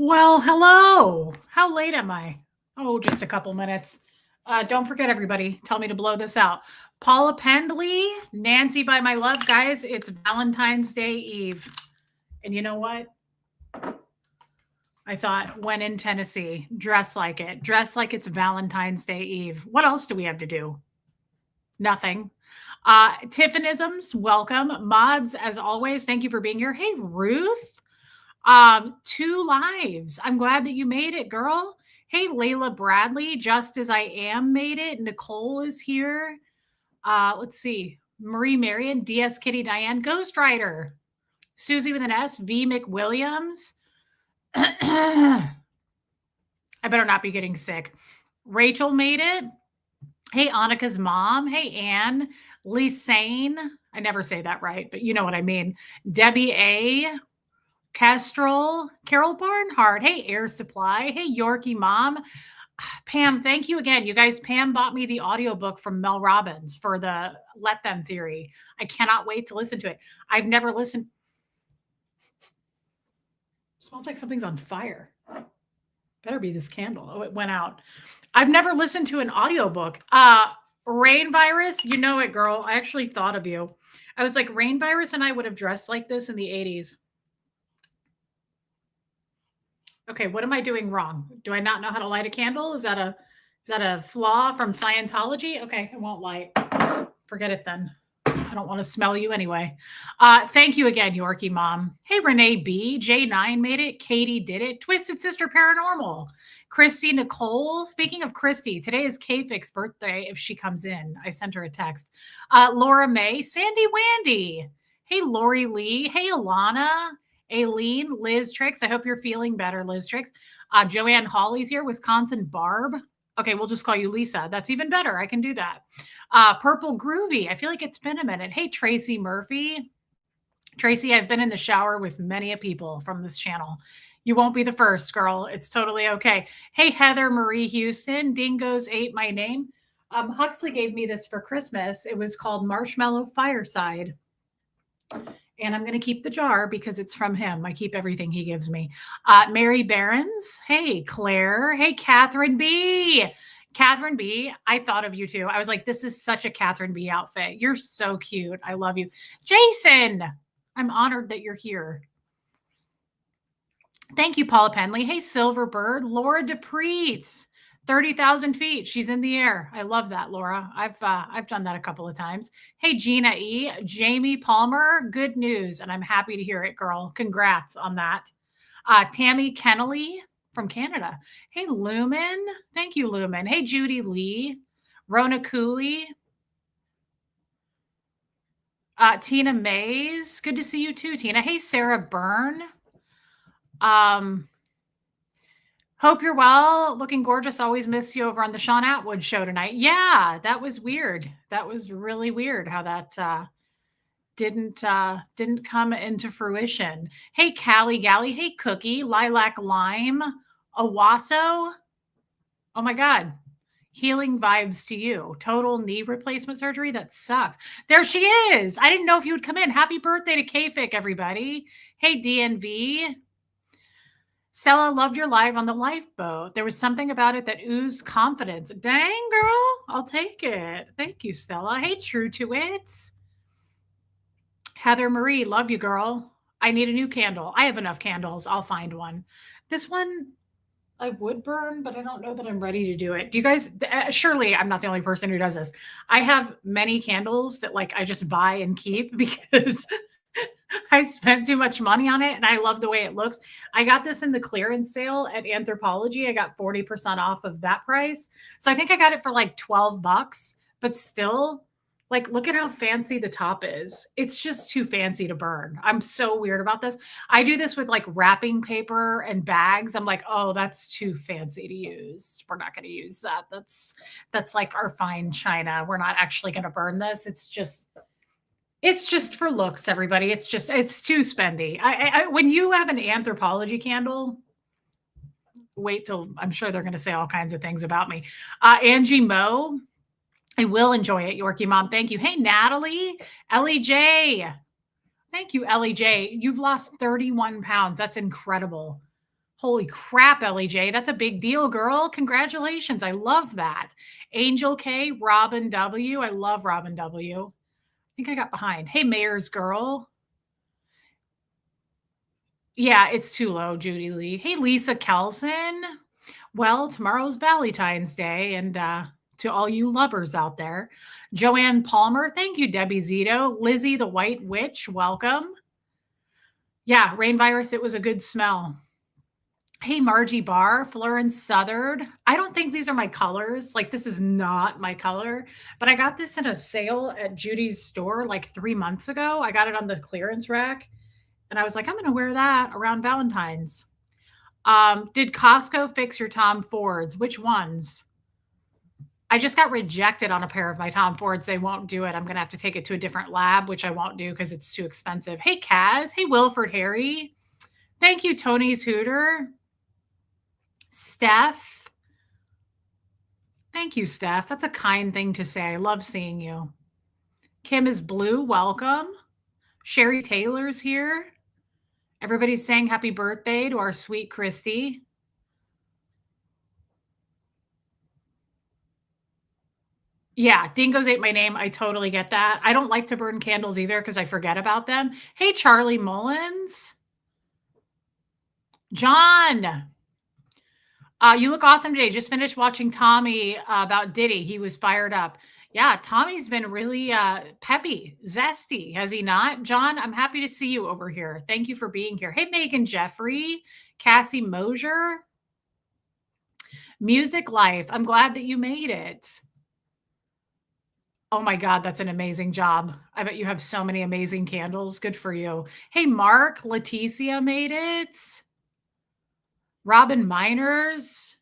Well, hello. How late am I? Oh, just a couple minutes. Don't forget, everybody, tell me to blow this out. Paula Pendley, Nancy by my love. Guys, it's Valentine's Day Eve. And you know what? I thought when in Tennessee, dress like it. Dress like it's Valentine's Day Eve. What else do we have to do? Nothing. Tiffinisms, welcome. Mods, as always, thank you for being here. Hey, Ruth. Two lives. I'm glad that you made it, girl. Hey, Layla Bradley, just as I am made it. Nicole is here. Let's see. Marie Marion, DS Kitty Diane, Ghost Rider, Susie with an S, V McWilliams. I better not be getting sick. Rachel made it. Hey, Annika's mom. Hey, Anne. Lisane. I never say that right, but you know what I mean. Debbie A. Kestrel, Carol Barnhart. Hey, Air Supply. Hey, Yorkie Mom. Pam, thank you again. You guys, Pam bought me the audiobook from Mel Robbins for the Let Them theory. I cannot wait to listen to it. I've never listened. It smells like something's on fire. Better be this candle. Oh, it went out. I've never listened to an audiobook. Rain Virus, you know it, girl. I actually thought of you. I was like, Rain Virus and I would have dressed like this in the 80s. Okay, what am I doing wrong? Do I not know how to light a candle? Is that a flaw from Scientology? Okay, I won't light. Forget it then. I don't want to smell you anyway. Thank you again, Yorkie Mom. Hey, Renee B. J9 made it. Katie did it. Twisted Sister Paranormal. Christy Nicole. Speaking of Christy, today is K-Fix's birthday if she comes in. I sent her a text. Laura May. Sandy Wandy. Hey, Lori Lee. Hey, Alana. Aileen, Liz Tricks. I hope you're feeling better, Liz Tricks. Joanne Hawley's here. Wisconsin Barb. Okay, we'll just call you Lisa. That's even better. I can do that. Purple Groovy. I feel like it's been a minute. Hey, Tracy Murphy. Tracy, I've been in the shower with many people from this channel. You won't be the first, girl. It's totally okay. Hey, Heather Marie Houston. Dingoes ate my name. Huxley gave me this for Christmas. It was called Marshmallow Fireside. And I'm going to keep the jar because it's from him. I keep everything he gives me. Mary Barons. Hey, Claire. Hey, Catherine B. Catherine B. I thought of you too. I was like, this is such a Catherine B outfit. You're so cute. I love you. Jason. I'm honored that you're here. Thank you, Paula Penley. Hey, Silverbird. Laura DePreet. 30,000 feet. She's in the air. I love that, Laura. I've done that a couple of times. Hey, Gina E. Jamie Palmer. Good news, and I'm happy to hear it, girl. Congrats on that. Tammy Kennelly from Canada. Hey, Lumen. Thank you, Lumen. Hey, Judy Lee. Rona Cooley. Tina Mays. Good to see you too, Tina. Hey, Sarah Byrne. Hope you're well. Looking gorgeous. Always miss you over on the Sean Atwood show tonight. Yeah, that was weird. That was really weird how that didn't come into fruition. Hey, Callie Galley. Hey, Cookie. Lilac Lime. Owasso. Oh my God. Healing vibes to you. Total knee replacement surgery. That sucks. There she is. I didn't know if you would come in. Happy birthday to K-Fic, everybody. Hey, DNV. Stella, loved your live on the lifeboat. There was something about it that oozed confidence. Dang, girl. I'll take it. Thank you, Stella. Hey, True to It. Heather Marie, love you, girl. I need a new candle. I have enough candles. I'll find one. This one I would burn, but I don't know that I'm ready to do it. Do you guys, surely I'm not the only person who does this. I have many candles that like I just buy and keep because I spent too much money on it and I love the way it looks. I got this in the clearance sale at Anthropologie. I got 40% off of that price. So I think I got it for like $12, but still, like, look at how fancy the top is. It's just too fancy to burn. I'm so weird about this. I do this with like wrapping paper and bags. I'm like, oh, that's too fancy to use. We're not going to use that. That's like our fine china. We're not actually going to burn this. It's just for looks, everybody. It's too spendy. When you have an Anthropologie candle, wait till I'm sure they're going to say all kinds of things about me. Angie Moe, I will enjoy it. Yorkie Mom, thank you. Hey, Natalie, Ellie J. Thank you, Ellie J. You've lost 31 pounds. That's incredible. Holy crap, Ellie J. That's a big deal, girl. Congratulations. I love that. Angel K, Robin W. I love Robin W. I think I got behind. Hey, Mayor's girl. Yeah, it's too low, Judy Lee. Hey, Lisa Kelson. Well, tomorrow's Valentine's Day, and to all you lovers out there, Joanne Palmer, thank you, Debbie Zito. Lizzie the White Witch, welcome. Yeah, rain virus, it was a good smell. Hey, Margie Barr, Florence Southard. I don't think these are my colors. Like, this is not my color, but I got this in a sale at Judy's store like 3 months ago. I got it on the clearance rack, and I was like, I'm going to wear that around Valentine's. Did Costco fix your Tom Fords? Which ones? I just got rejected on a pair of my Tom Fords. They won't do it. I'm going to have to take it to a different lab, which I won't do because it's too expensive. Hey, Kaz. Hey, Wilford Harry. Thank you, Tony's Hooter. Steph. Thank you, Steph. That's a kind thing to say. I love seeing you. Kim is blue. Welcome. Sherry Taylor's here. Everybody's saying happy birthday to our sweet Christy. Yeah, dingoes ate my name. I totally get that. I don't like to burn candles either because I forget about them. Hey, Charlie Mullins. John. You look awesome today. Just finished watching Tommy about Diddy. He was fired up. Yeah, Tommy's been really peppy, zesty, has he not? John, I'm happy to see you over here. Thank you for being here. Hey, Megan Jeffrey, Cassie Mosier. Music Life. I'm glad that you made it. Oh my God, that's an amazing job. I bet you have so many amazing candles. Good for you. Hey, Mark, Leticia made it. Robin Miners.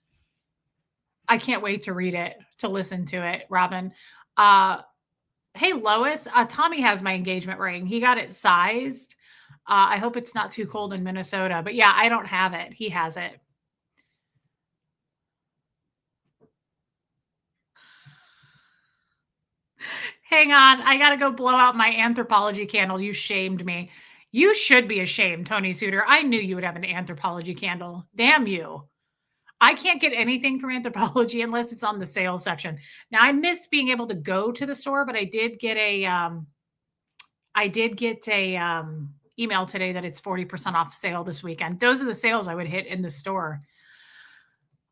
I can't wait to read it, to listen to it, Robin. Hey, Lois. Tommy has my engagement ring. He got it sized. I hope it's not too cold in Minnesota. But yeah, I don't have it. He has it. Hang on. I got to go blow out my anthropology candle. You shamed me. You should be ashamed, Tony Suter. I knew you would have an anthropology candle. Damn you. I can't get anything from Anthropology unless it's on the sales section. Now I miss being able to go to the store, but I did get a email today that it's 40% off sale this weekend. Those are the sales I would hit in the store.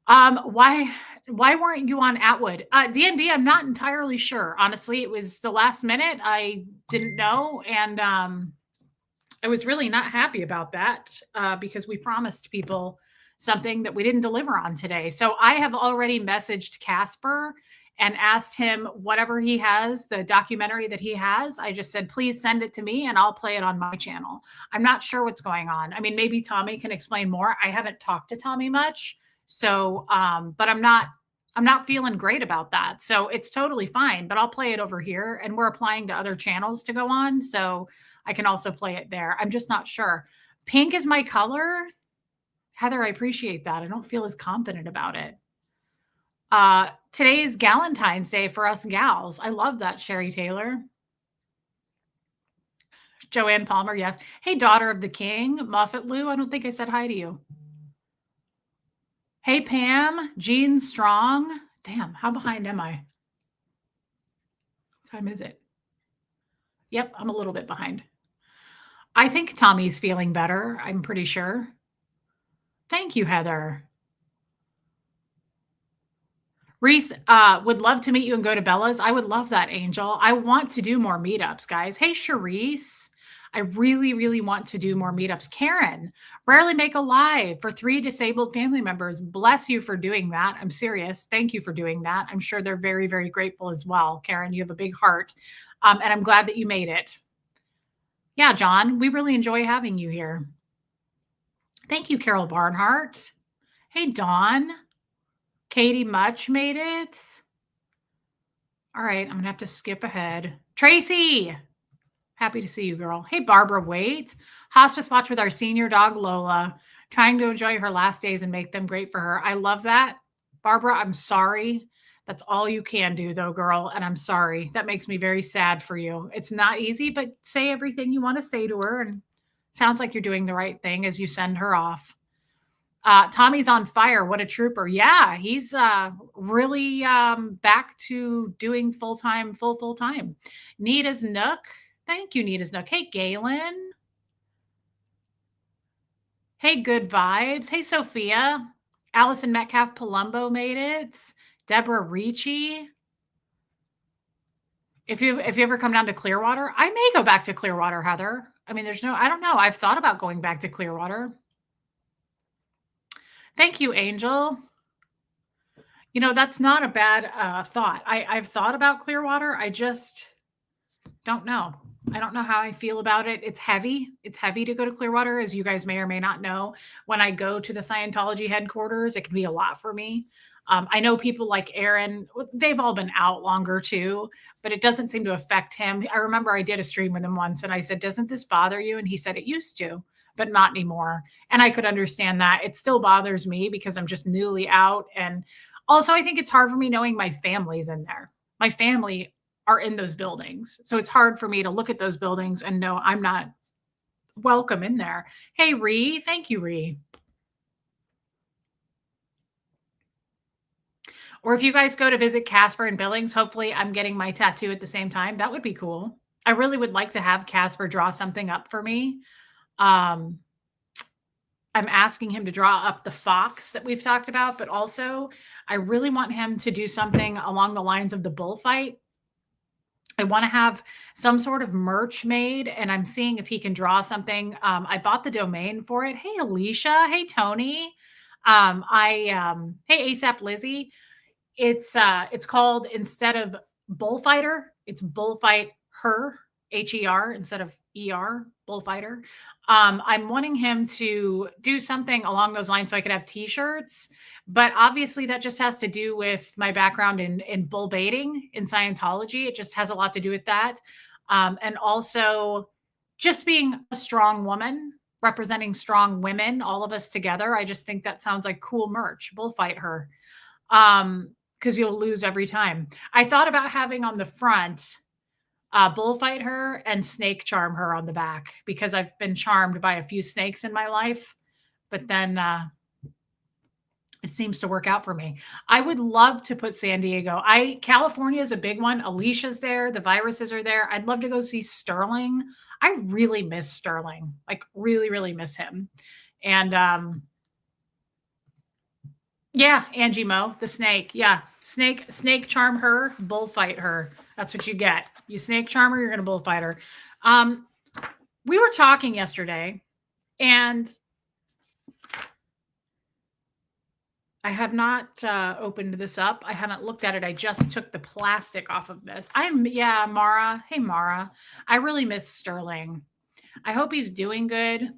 Why weren't you on Atwood? D&D, I'm not entirely sure. Honestly, it was the last minute. I didn't know, and I was really not happy about that because we promised people something that we didn't deliver on today. So I have already messaged Casper and asked him whatever he has, the documentary that he has. I just said, please send it to me and I'll play it on my channel. I'm not sure what's going on. I mean, maybe Tommy can explain more. I haven't talked to Tommy much. So, but I'm not feeling great about that. So it's totally fine, but I'll play it over here, and we're applying to other channels to go on. So I can also play it there. I'm just not sure. Pink is my color. Heather, I appreciate that. I don't feel as confident about it. Today is Galentine's Day for us gals. I love that, Sherry Taylor. Joanne Palmer, yes. Hey, daughter of the king, Muffet Lou. I don't think I said hi to you. Hey, Pam, Jean Strong. Damn, how behind am I? What time is it? Yep, I'm a little bit behind. I think Tommy's feeling better. I'm pretty sure. Thank you, Heather. Reese, would love to meet you and go to Bella's. I would love that, Angel. I want to do more meetups, guys. Hey, Charisse. I really, really want to do more meetups. Karen, rarely make a live for 3 disabled family members. Bless you for doing that. I'm serious. Thank you for doing that. I'm sure they're very, very grateful as well. Karen, you have a big heart. And I'm glad that you made it. Yeah, John, we really enjoy having you here. Thank you, Carol Barnhart. Hey, Dawn. Katie Much made it. All right, I'm going to have to skip ahead. Tracy, happy to see you, girl. Hey, Barbara Waite. Hospice watch with our senior dog, Lola. Trying to enjoy her last days and make them great for her. I love that. Barbara, I'm sorry. That's all you can do, though, girl. And I'm sorry. That makes me very sad for you. It's not easy, but say everything you want to say to her. And sounds like you're doing the right thing as you send her off. Tommy's on fire. What a trooper. Yeah, he's really back to doing full time. Nita's Nook. Thank you, Nita's Nook. Hey, Galen. Hey, good vibes. Hey, Sophia. Allison Metcalf Palumbo made it. Deborah Ricci. If you ever come down to Clearwater, I may go back to Clearwater, Heather. I mean, I don't know. I've thought about going back to Clearwater. Thank you, Angel. You know, that's not a bad thought. I've thought about Clearwater. I just don't know. I don't know how I feel about it. It's heavy. It's heavy to go to Clearwater, as you guys may or may not know. When I go to the Scientology headquarters, it can be a lot for me. I know people like Aaron, they've all been out longer too, but it doesn't seem to affect him. I remember I did a stream with him once and I said, "Doesn't this bother you?" And he said, "It used to, but not anymore." And I could understand that. It still bothers me because I'm just newly out. And also, I think it's hard for me knowing my family's in there. My family are in those buildings. So it's hard for me to look at those buildings and know I'm not welcome in there. Hey, Ree. Thank you, Ree. Or if you guys go to visit Casper and Billings, hopefully I'm getting my tattoo at the same time. That would be cool. I really would like to have Casper draw something up for me. I'm asking him to draw up the fox that we've talked about, but also I really want him to do something along the lines of the bullfight. I want to have some sort of merch made, and I'm seeing if he can draw something. I bought the domain for it. Hey, Alicia. Hey, Tony. Hey, ASAP Lizzie. It's called, instead of bullfighter, it's bullfight her, HER instead of ER, bullfighter. I'm wanting him to do something along those lines so I could have t-shirts, but obviously that just has to do with my background in bull baiting in Scientology. It just has a lot to do with that. And also just being a strong woman, representing strong women, all of us together. I just think that sounds like cool merch. Bullfight her. Because you'll lose every time. I thought about having on the front bullfight her and snake charm her on the back, because I've been charmed by a few snakes in my life, but then it seems to work out for me. I would love to put San Diego. California is a big one. Alicia's there. The viruses are there. I'd love to go see Sterling. I really miss Sterling. Like really, really miss him. And yeah, Angie Mo, the snake. Yeah. Snake charm her, bullfight her. That's what you get. You snake charm her, you're going to bullfight her. We were talking yesterday, and I have not opened this up. I haven't looked at it. I just took the plastic off of this. Mara. Hey, Mara. I really miss Sterling. I hope he's doing good.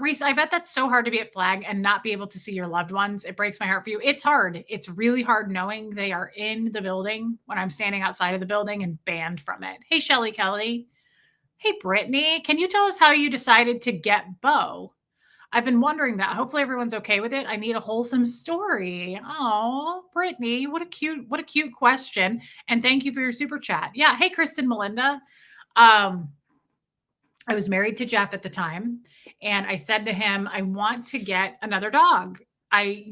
Reese, I bet that's so hard to be at Flag and not be able to see your loved ones. It breaks my heart for you. It's hard. It's really hard knowing they are in the building when I'm standing outside of the building and banned from it. Hey, Shelly Kelly. Hey, Brittany. Can you tell us how you decided to get Beau? I've been wondering that. Hopefully everyone's okay with it. I need a wholesome story. Oh, Brittany, what a cute question. And thank you for your super chat. Yeah. Hey, Kristen Melinda. I was married to Jeff at the time, and I said to him, I want to get another dog.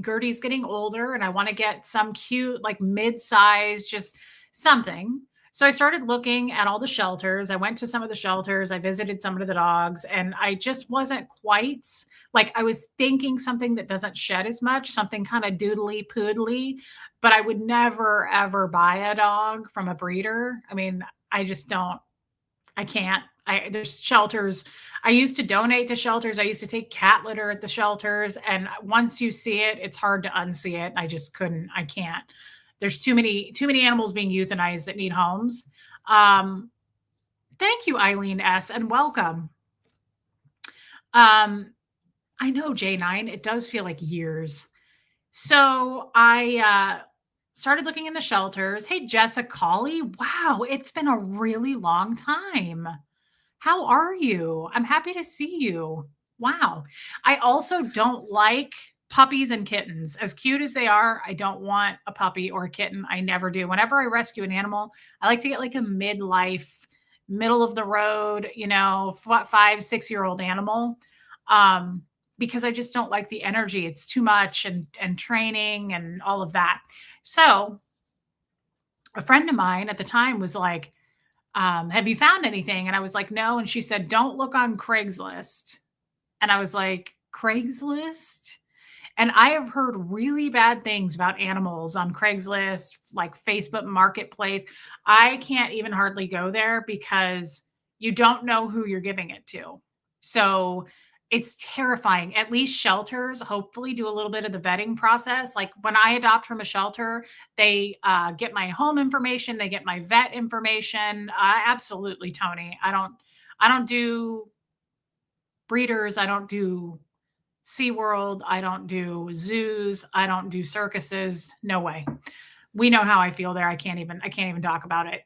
Gertie's getting older and I want to get some cute, like mid-size, just something. So I started looking at all the shelters. I went to some of the shelters. I visited some of the dogs, and I just wasn't quite like, I was thinking something that doesn't shed as much, something kind of doodly poodly, but I would never, ever buy a dog from a breeder. I mean, I just don't, I can't. There's shelters. I used to donate to shelters. I used to take cat litter at the shelters. And once you see it, it's hard to unsee it. I just couldn't, I can't. There's too many animals being euthanized that need homes. Thank you, Eileen S., and welcome. I know, J9, it does feel like years. So I started looking in the shelters. Hey, Jessica Colley. Wow, it's been a really long time. How are you? I'm happy to see you. Wow. I also don't like puppies and kittens. As cute as they are, I don't want a puppy or a kitten. I never do. Whenever I rescue an animal, I like to get like a midlife, middle of the road, 5, 6-year-old animal. because I just don't like the energy. It's too much and training and all of that. So a friend of mine at the time was like, have you found anything? And I was like, no. And she said, don't look on Craigslist. And I was like, Craigslist? And I have heard really bad things about animals on Craigslist, like Facebook Marketplace. I can't even hardly go there because you don't know who you're giving it to. So it's terrifying. At least shelters hopefully do a little bit of the vetting process. Like when I adopt from a shelter, they get my home information, they get my vet information. Absolutely, Tony. I don't do breeders. I don't do SeaWorld. I don't do zoos. I don't do circuses. No way. We know how I feel there. I can't even talk about it.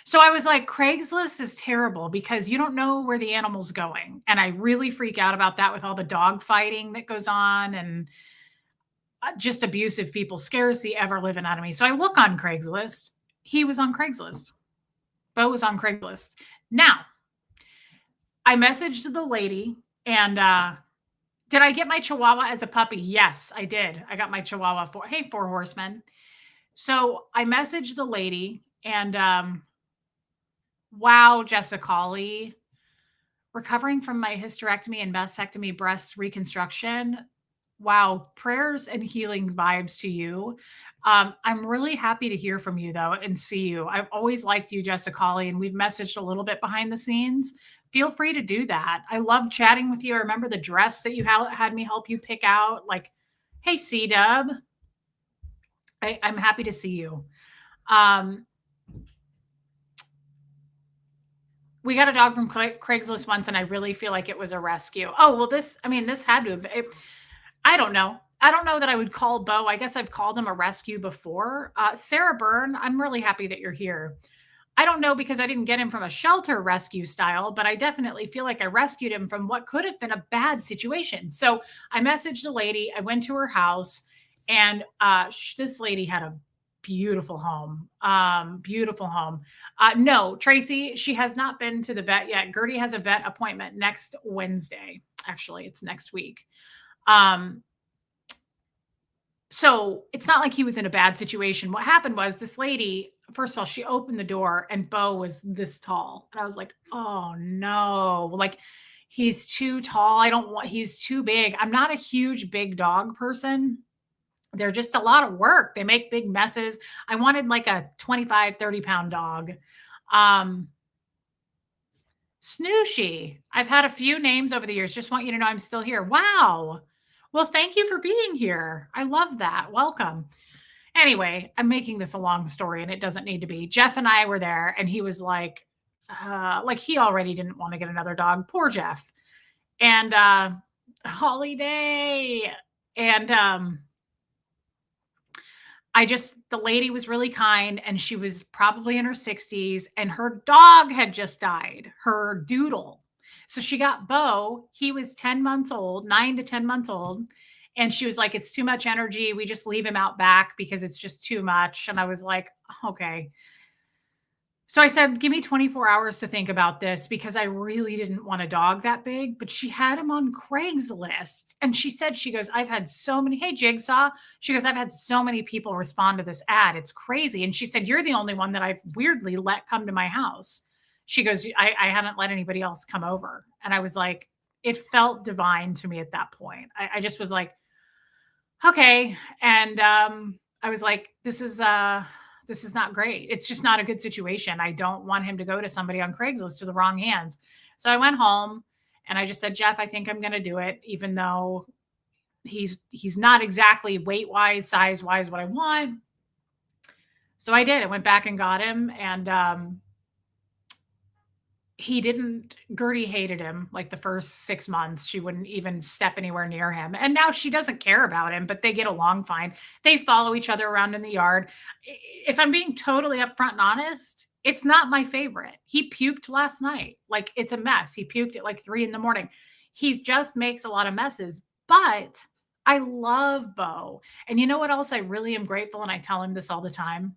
So I was like, Craigslist is terrible because you don't know where the animal's going. And I really freak out about that with all the dog fighting that goes on and just abusive people scares the ever living out of me. So I look on Craigslist. He was on Craigslist. Beau was on Craigslist. Now, I messaged the lady and did I get my Chihuahua as a puppy? Yes, I did. I got my Chihuahua hey, Four Horsemen. So I messaged the lady and wow, Jessica Lee, recovering from my hysterectomy and mastectomy breast reconstruction. Wow, prayers and healing vibes to you. I'm really happy to hear from you though and see you. I've always liked you, Jessica Lee, and we've messaged a little bit behind the scenes. Feel free to do that. I love chatting with you. I remember the dress that you had me help you pick out. Like, hey, C-Dub, I'm happy to see you. We got a dog from Craigslist once, and I really feel like it was a rescue. Oh, well, this had to have, I don't know. I don't know that I would call Beau. I guess I've called him a rescue before. Sarah Byrne, I'm really happy that you're here. I don't know because I didn't get him from a shelter rescue style, but I definitely feel like I rescued him from what could have been a bad situation. So I messaged a lady. I went to her house, and this lady had a beautiful home. Beautiful home. No, Tracy, she has not been to the vet yet. Gertie has a vet appointment next Wednesday. Actually, it's next week. So it's not like he was in a bad situation. What happened was this lady, first of all, she opened the door and Beau was this tall. And I was like, oh no, like he's too tall. He's too big. I'm not a huge big dog person. They're just a lot of work. They make big messes. I wanted like a 25, 30-pound dog. Snooshy. I've had a few names over the years. Just want you to know I'm still here. Wow. Well, thank you for being here. I love that. Welcome. Anyway, I'm making this a long story and it doesn't need to be. Jeff and I were there and he was like he already didn't want to get another dog. Poor Jeff. And holiday. And the lady was really kind and she was probably in her 60s and her dog had just died, her doodle. So she got Beau. He was 10 months old, 9 to 10 months old. And she was like, it's too much energy. We just leave him out back because it's just too much. And I was like, okay. So I said, give me 24 hours to think about this because I really didn't want a dog that big, but she had him on Craigslist. And she goes, I've had so many, hey, Jigsaw. She goes, I've had so many people respond to this ad. It's crazy. And she said, you're the only one that I've weirdly let come to my house. She goes, I haven't let anybody else come over. And I was like, it felt divine to me at that point. I just was like, okay. And I was like, this is not great. It's just not a good situation. I don't want him to go to somebody on Craigslist to the wrong hands. So I went home and I just said, Jeff, I think I'm going to do it, even though he's not exactly weight wise, size wise what I want. So I did. I went back and got him and Gertie hated him like the first 6 months. She wouldn't even step anywhere near him. And now she doesn't care about him, but they get along fine. They follow each other around in the yard. If I'm being totally upfront and honest, it's not my favorite. He puked last night. Like it's a mess. He puked at like 3 a.m. He just makes a lot of messes, but I love Beau. And you know what else I really am grateful? And I tell him this all the time.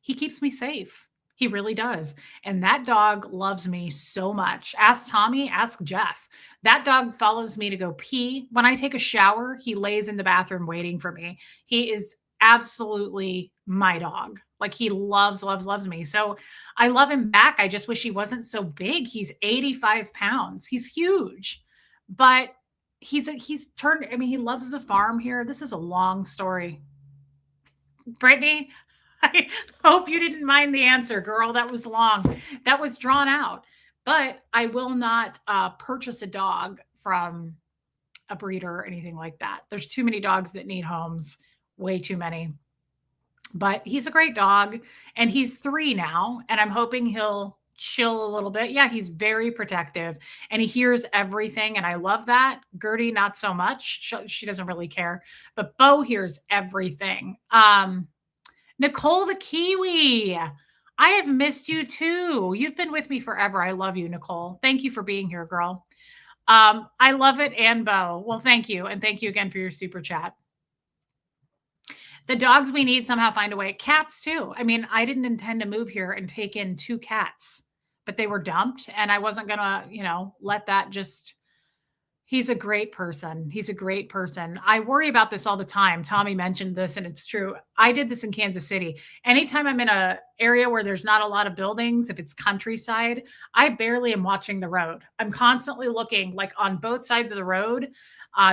He keeps me safe. He really does. And that dog loves me so much. Ask Tommy, ask Jeff. That dog follows me to go pee. When I take a shower, he lays in the bathroom waiting for me. He is absolutely my dog. Like he loves, loves, loves me. So I love him back. I just wish he wasn't so big. He's 85 pounds. He's huge, but he's turned. I mean, he loves the farm here. This is a long story. Brittany, I hope you didn't mind the answer, girl. That was long. That was drawn out. But I will not purchase a dog from a breeder or anything like that. There's too many dogs that need homes, way too many. But he's a great dog, and he's 3 now, and I'm hoping he'll chill a little bit. Yeah, he's very protective, and he hears everything, and I love that. Gertie, not so much. She doesn't really care, but Beau hears everything. Nicole the Kiwi, I have missed you too. You've been with me forever. I love you, Nicole. Thank you for being here, girl. I love it, and Beau. Well, thank you, and thank you again for your super chat. The dogs we need somehow find a way. Cats too. I mean, I didn't intend to move here and take in 2 cats, but they were dumped, and I wasn't gonna, let that just. He's a great person. He's a great person. I worry about this all the time. Tommy mentioned this, and it's true. I did this in Kansas City. Anytime I'm in a area where there's not a lot of buildings, if it's countryside, I barely am watching the road. I'm constantly looking like on both sides of the road,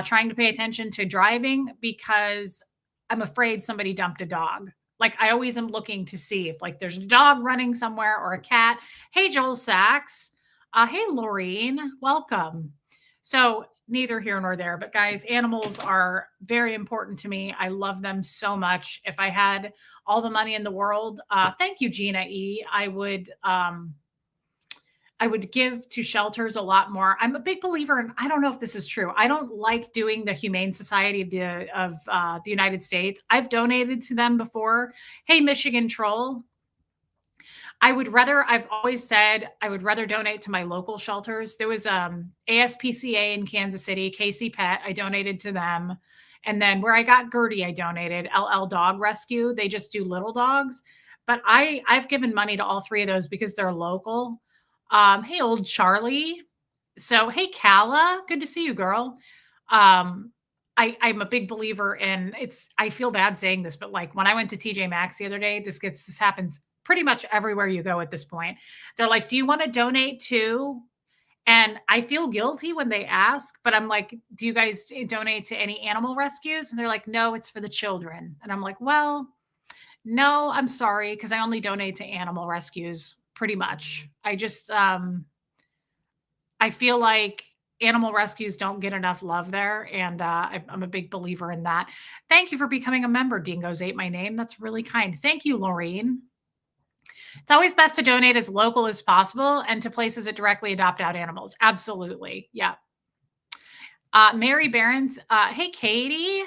trying to pay attention to driving because I'm afraid somebody dumped a dog. Like I always am looking to see if like there's a dog running somewhere or a cat. Hey, Joel Sachs. Hey, Laureen. Welcome. So neither here nor there, but guys, animals are very important to me. I love them so much. If I had all the money in the world, thank you, Gina E. I would give to shelters a lot more. I'm a big believer in, I don't know if this is true. I don't like doing the Humane Society of the United States. I've donated to them before. Hey, Michigan Troll. I've always said I would rather donate to my local shelters. There was ASPCA in Kansas City, Casey Pet. I donated to them. And then where I got Gertie, I donated LL Dog Rescue. They just do little dogs. But I've given money to all 3 of those because they're local. Hey, old Charlie. So, hey, Kala, good to see you, girl. I'm a big believer in I feel bad saying this, but like when I went to TJ Maxx the other day, this happens pretty much everywhere you go at this point. They're like, do you want to donate to? And I feel guilty when they ask, but I'm like, do you guys donate to any animal rescues? And they're like, no, it's for the children. And I'm like, well, no, I'm sorry, because I only donate to animal rescues pretty much. I just, I feel like animal rescues don't get enough love there. And I'm a big believer in that. Thank you for becoming a member. Dingoes ate my name. That's really kind. Thank you, Laureen. It's always best to donate as local as possible and to places that directly adopt out animals. Absolutely. Yeah. Mary Barron's. Hey, Katie.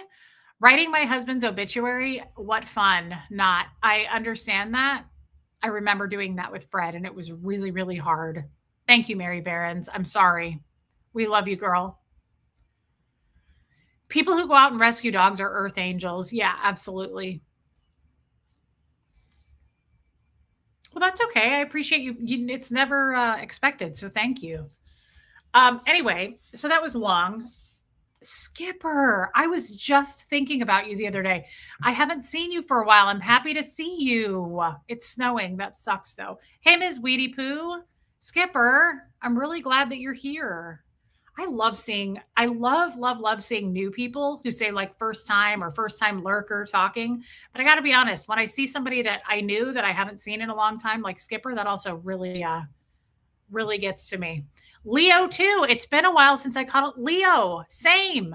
Writing my husband's obituary. What fun. Not. I understand that. I remember doing that with Fred, and it was really, really hard. Thank you, Mary Barron's. I'm sorry. We love you, girl. People who go out and rescue dogs are earth angels. Yeah, absolutely. Well, that's okay. I appreciate you. It's never expected, so thank you. Anyway, so that was long. Skipper, I was just thinking about you the other day. I haven't seen you for a while. I'm happy to see you. It's snowing. That sucks, though. Hey, Ms. Weedy Poo. Skipper, I'm really glad that you're here. I love seeing new people who say like first time or first time lurker talking. But I got to be honest, when I see somebody that I knew that I haven't seen in a long time, like Skipper, that also really, really gets to me. Leo too. It's been a while since I caught Leo. Same.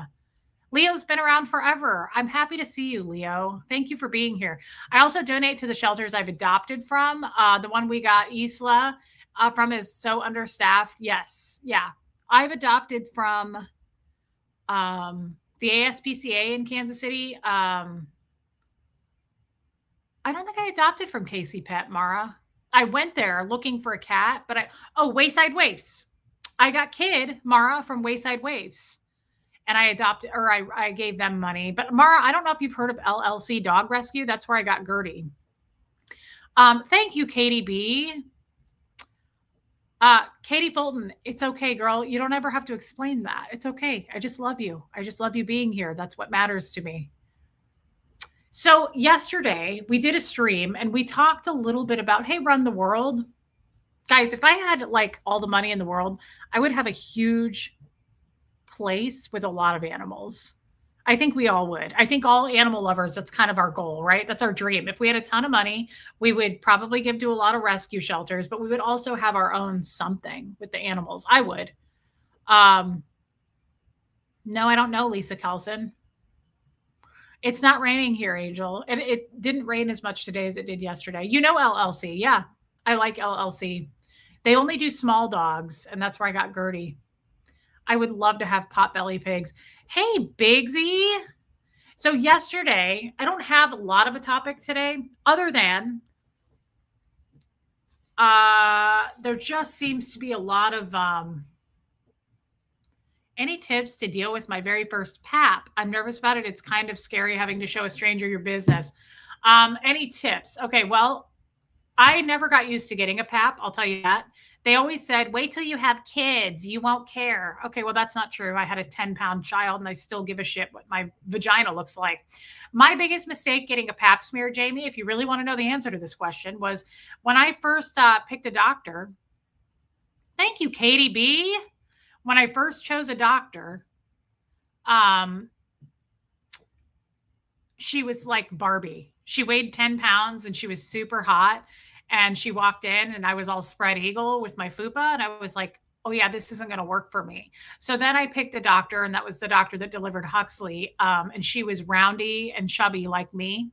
Leo's been around forever. I'm happy to see you, Leo. Thank you for being here. I also donate to the shelters I've adopted from. The one we got Isla from is so understaffed. Yes. Yeah. I've adopted from the ASPCA in Kansas City. I don't think I adopted from Casey Pet, Mara. I went there looking for a cat, but Wayside Waifs. I got Kid, Mara, from Wayside Waifs. And I adopted, or I gave them money. But Mara, I don't know if you've heard of LLC Dog Rescue. That's where I got Gertie. Thank you, Katie B. Katie Fulton, it's okay, girl. You don't ever have to explain that. It's okay. I just love you. I just love you being here. That's what matters to me. So, yesterday we did a stream and we talked a little bit about, hey, run the world. Guys, if I had like all the money in the world, I would have a huge place with a lot of animals. I think we all would. I think all animal lovers, that's kind of our goal, right? That's our dream. If we had a ton of money, we would probably give to a lot of rescue shelters, but we would also have our own something with the animals. I would. Um, no, I don't know, Lisa Kelson. It's not raining here, Angel. It didn't rain as much today as it did yesterday. You know LLC. Yeah, I like LLC. They only do small dogs, and that's where I got Gertie. I would love to have potbelly pigs. Hey, Bigsy. So yesterday, I don't have a lot of a topic today, other than there just seems to be a lot of any tips to deal with my very first PAP? I'm nervous about it. It's kind of scary having to show a stranger your business. Any tips? Okay, well, I never got used to getting a PAP. I'll tell you that. They always said, wait till you have kids. You won't care. Okay, well, that's not true. I had a 10-pound child and I still give a shit what my vagina looks like. My biggest mistake getting a pap smear, Jamie, if you really want to know the answer to this question, was when I first picked a doctor. Thank you, Katie B. When I first chose a doctor, um, she was like Barbie. She weighed 10 pounds and she was super hot. And she walked in and I was all spread eagle with my fupa. And I was like, oh, yeah, this isn't going to work for me. So then I picked a doctor, and that was the doctor that delivered Huxley. And she was roundy and chubby like me.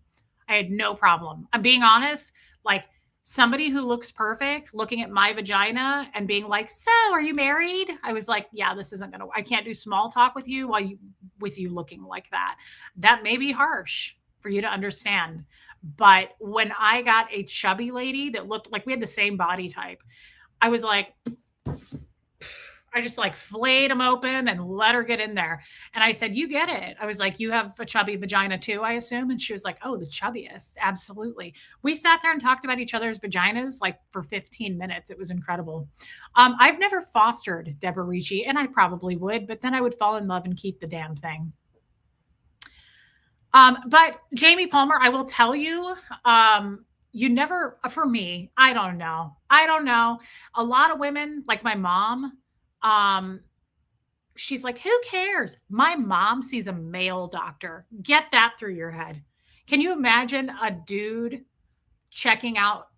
I had no problem. I'm being honest, like somebody who looks perfect looking at my vagina and being like, so are you married? I was like, yeah, this isn't going to, I can't do small talk with you with you looking like that. That may be harsh for you to understand. But when I got a chubby lady that looked like we had the same body type, I was like, I just like flayed them open and let her get in there. And I said, you get it. I was like, you have a chubby vagina too, I assume. And she was like, oh, the chubbiest. Absolutely. We sat there and talked about each other's vaginas like for 15 minutes. It was incredible. I've never fostered Deborah Ricci, and I probably would, but then I would fall in love and keep the damn thing. But Jamie Palmer, I will tell you, you never, for me, I don't know. A lot of women, like my mom, she's like, who cares? My mom sees a male doctor. Get that through your head. Can you imagine a dude checking out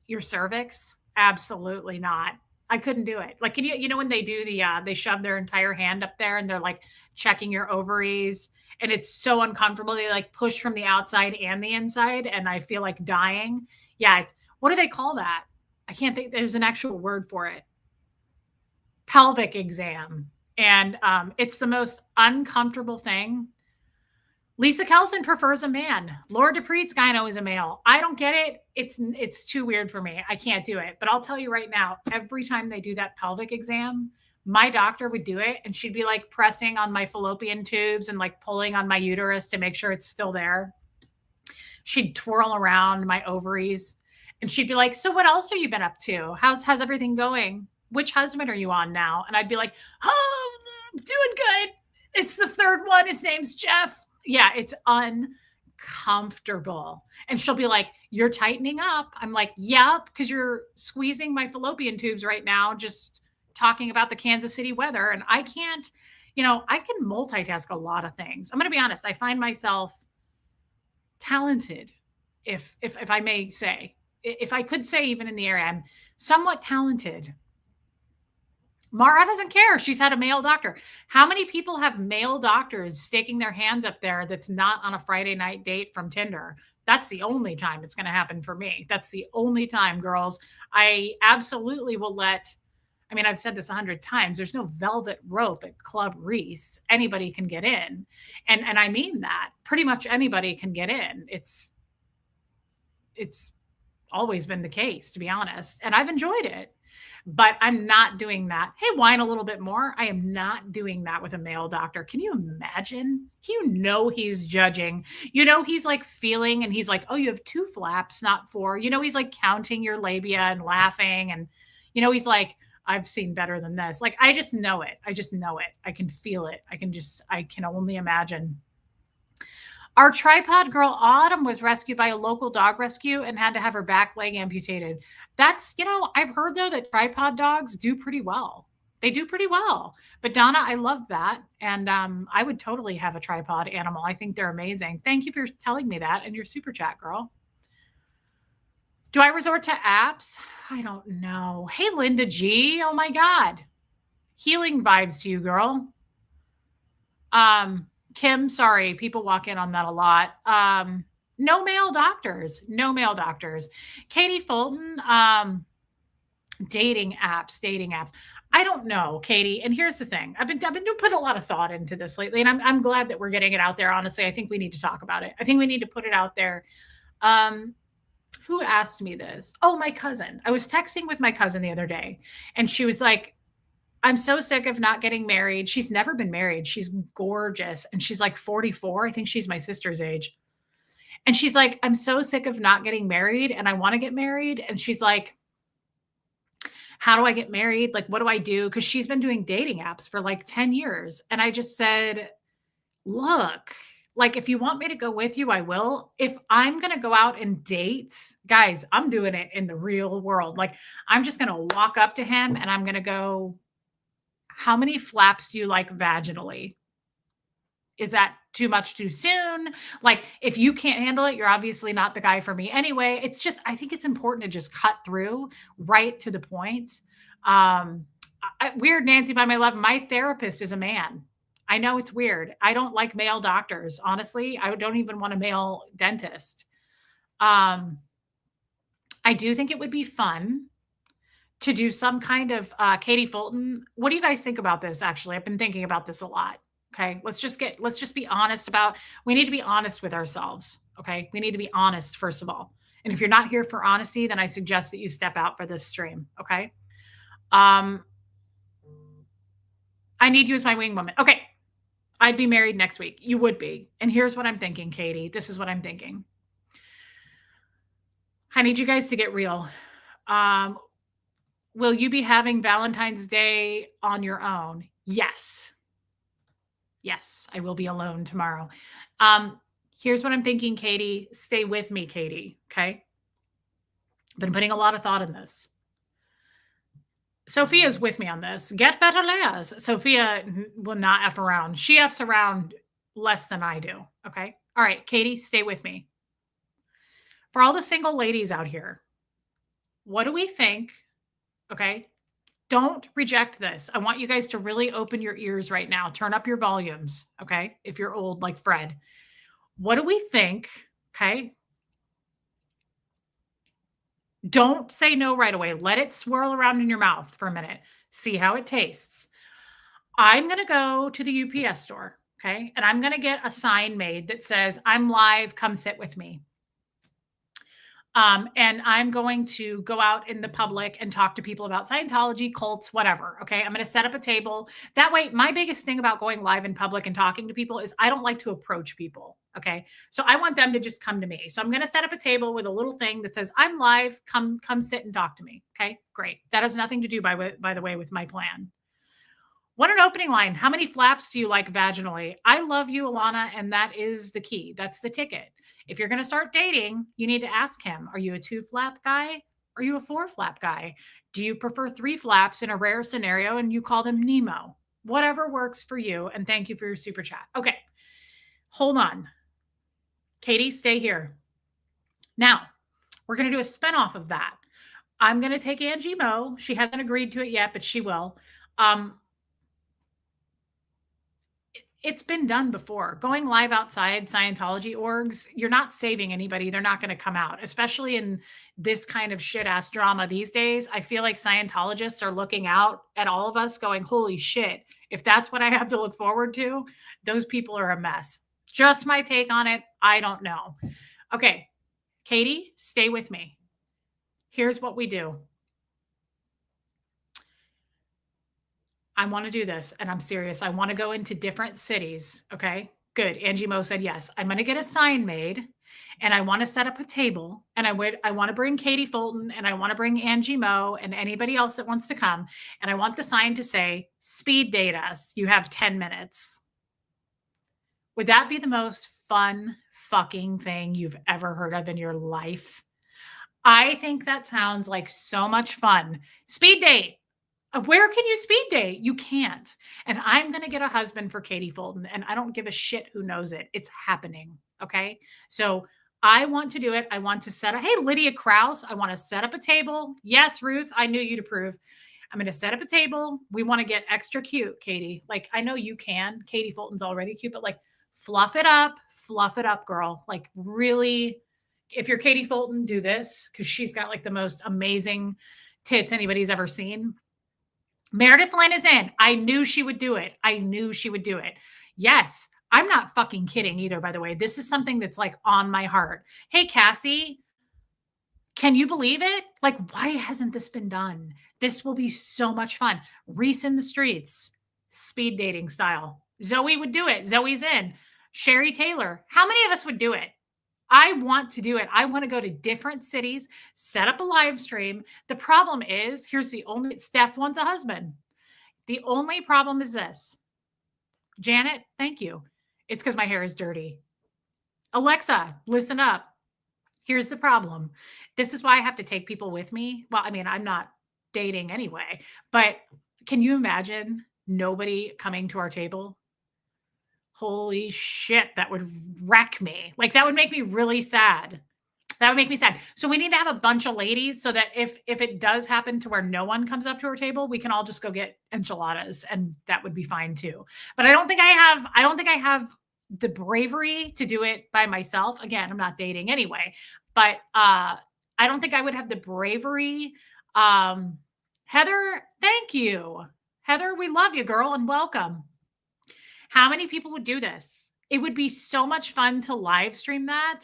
your cervix? Absolutely not. I couldn't do it. Like, can you know, when they do they shove their entire hand up there and they're like checking your ovaries, and it's so uncomfortable. They like push from the outside and the inside, and I feel like dying. Yeah. What do they call that? I can't think. There's an actual word for it. Pelvic exam. And it's the most uncomfortable thing. Lisa Kelson prefers a man. Laura DePreet's gyno is a male. I don't get it. It's too weird for me. I can't do it. But I'll tell you right now, every time they do that pelvic exam, my doctor would do it, and she'd be like pressing on my fallopian tubes and like pulling on my uterus to make sure it's still there. She'd twirl around my ovaries, and she'd be like, so what else have you been up to? How's everything going? Which husband are you on now? And I'd be like, oh, I'm doing good. It's the third one. His name's Jeff. Yeah, it's uncomfortable. And she'll be like, you're tightening up. I'm like, yep, because you're squeezing my fallopian tubes right now, just talking about the Kansas City weather. And I can't, I can multitask a lot of things. I'm going to be honest. I find myself talented, if I may say. If I could say, even in the area, I'm somewhat talented. Mara doesn't care. She's had a male doctor. How many people have male doctors staking their hands up there that's not on a Friday night date from Tinder? That's the only time it's going to happen for me. That's the only time, girls. I absolutely will I've said this 100 times. There's no velvet rope at Club Reese. Anybody can get in. And I mean that. Pretty much anybody can get in. It's always been the case, to be honest. And I've enjoyed it. but I'm not doing that. Hey, whine a little bit more. I am not doing that with a male doctor. Can you imagine? He's judging. He's like feeling and he's like, oh, you have 2 flaps, not 4. He's like counting your labia and laughing. And, he's like, I've seen better than this. Like, I just know it. I just know it. I can feel it. I can only imagine. Our tripod girl Autumn was rescued by a local dog rescue and had to have her back leg amputated. I've heard though that tripod dogs do pretty well. They do pretty well. But Donna, I love that. And I would totally have a tripod animal. I think they're amazing. Thank you for telling me that in your super chat, girl. Do I resort to apps? I don't know. Hey, Linda G. Oh my God. Healing vibes to you, girl. Kim, sorry, people walk in on that a lot. No male doctors. No male doctors. Katie Fulton, dating apps. I don't know, Katie. And here's the thing. I've been putting a lot of thought into this lately, and I'm glad that we're getting it out there. Honestly, I think we need to talk about it. I think we need to put it out there. Who asked me this? Oh, my cousin. I was texting with my cousin the other day, and she was like, I'm so sick of not getting married. She's never been married. She's gorgeous. And she's like 44. I think she's my sister's age. And she's like, I'm so sick of not getting married and I want to get married. And she's like, how do I get married? Like, what do I do? Because she's been doing dating apps for like 10 years. And I just said, look, like, if you want me to go with you, I will. If I'm going to go out and date, guys, I'm doing it in the real world. Like, I'm just going to walk up to him and I'm going to go, how many flaps do you like vaginally? Is that too much too soon? Like, if you can't handle it, you're obviously not the guy for me anyway. It's just, I think it's important to just cut through right to the point. Weird, Nancy, by my love, my therapist is a man. I know it's weird. I don't like male doctors. Honestly, I don't even want a male dentist. I do think it would be fun to do some kind of Katie Fulton. What do you guys think about this? Actually, I've been thinking about this a lot. Okay. Let's just be honest we need to be honest with ourselves. Okay. We need to be honest, first of all. And if you're not here for honesty, then I suggest that you step out for this stream. Okay. I need you as my wing woman. Okay. I'd be married next week. You would be. And here's what I'm thinking, Katie. This is what I'm thinking. I need you guys to get real. Will you be having Valentine's Day on your own? Yes. Yes, I will be alone tomorrow. Here's what I'm thinking, Katie. Stay with me, Katie. Okay. Been putting a lot of thought in this. Sophia's with me on this. Get better, layers. Sophia will not F around. She F's around less than I do. Okay. All right, Katie, stay with me. For all the single ladies out here, what do we think? Okay. Don't reject this. I want you guys to really open your ears right now. Turn up your volumes. Okay. If you're old like Fred, what do we think? Okay. Don't say no right away. Let it swirl around in your mouth for a minute. See how it tastes. I'm going to go to the UPS store. Okay. And I'm going to get a sign made that says, I'm live. Come sit with me. And I'm going to go out in the public and talk to people about Scientology, cults, whatever. Okay. I'm going to set up a table. That way, my biggest thing about going live in public and talking to people is I don't like to approach people. Okay. So I want them to just come to me. So I'm going to set up a table with a little thing that says, I'm live. Come sit and talk to me. Okay. Great. That has nothing to do, by the way, with my plan. What an opening line. How many flaps do you like vaginally? I love you, Alana. And that is the key. That's the ticket. If you're going to start dating, you need to ask him, are you a 2 flap guy? Are you a 4 flap guy? Do you prefer 3 flaps in a rare scenario and you call them Nemo? Whatever works for you. And thank you for your super chat. Okay. Hold on. Katie, stay here. Now, we're going to do a spinoff of that. I'm going to take Angie Moe. She hasn't agreed to it yet, but she will. It's been done before. Going live outside Scientology orgs, you're not saving anybody. They're not going to come out, especially in this kind of shit ass drama these days. I feel like Scientologists are looking out at all of us going, holy shit, if that's what I have to look forward to, those people are a mess. Just my take on it. I don't know. Okay. Katie, stay with me. Here's what we do. I want to do this and I'm serious. I want to go into different cities. Okay. Good. Angie Mo said yes. I'm going to get a sign made and I want to set up a table and I want to bring Katie Fulton and I want to bring Angie Mo and anybody else that wants to come. And I want the sign to say, speed date us. You have 10 minutes. Would that be the most fun fucking thing you've ever heard of in your life? I think that sounds like so much fun. Speed date. Where can you speed date? You can't. And I'm going to get a husband for Katie Fulton, and I don't give a shit who knows it. It's happening. Okay. So I want to do it. I want to set up, hey, Lydia Krause, I want to set up a table. Yes, Ruth, I knew you'd approve. I'm going to set up a table. We want to get extra cute, Katie. Like, I know you can. Katie Fulton's already cute, but like, fluff it up, girl. Like, really, if you're Katie Fulton, do this because she's got like the most amazing tits anybody's ever seen. Meredith Lynn is in. I knew she would do it. I knew she would do it. Yes, I'm not fucking kidding either, by the way. This is something that's like on my heart. Hey, Cassie, can you believe it? Like, why hasn't this been done? This will be so much fun. Reese in the streets, speed dating style. Zoe would do it. Zoe's in. Sherry Taylor. How many of us would do it? I want to do it. I want to go to different cities, set up a live stream. The problem is, here's the only, Steph wants a husband. The only problem is this. Janet, thank you. It's because my hair is dirty. Alexa, listen up. Here's the problem. This is why I have to take people with me. Well, I mean, I'm not dating anyway, but can you imagine nobody coming to our table? Holy shit, that would wreck me. Like, that would make me really sad. That would make me sad. So we need to have a bunch of ladies so that if it does happen to where no one comes up to our table, we can all just go get enchiladas and that would be fine too. But I don't think I have the bravery to do it by myself. Again, I'm not dating anyway, but I don't think I would have the bravery. Heather, thank you. Heather, we love you, girl, and welcome. How many people would do this? It would be so much fun to live stream that.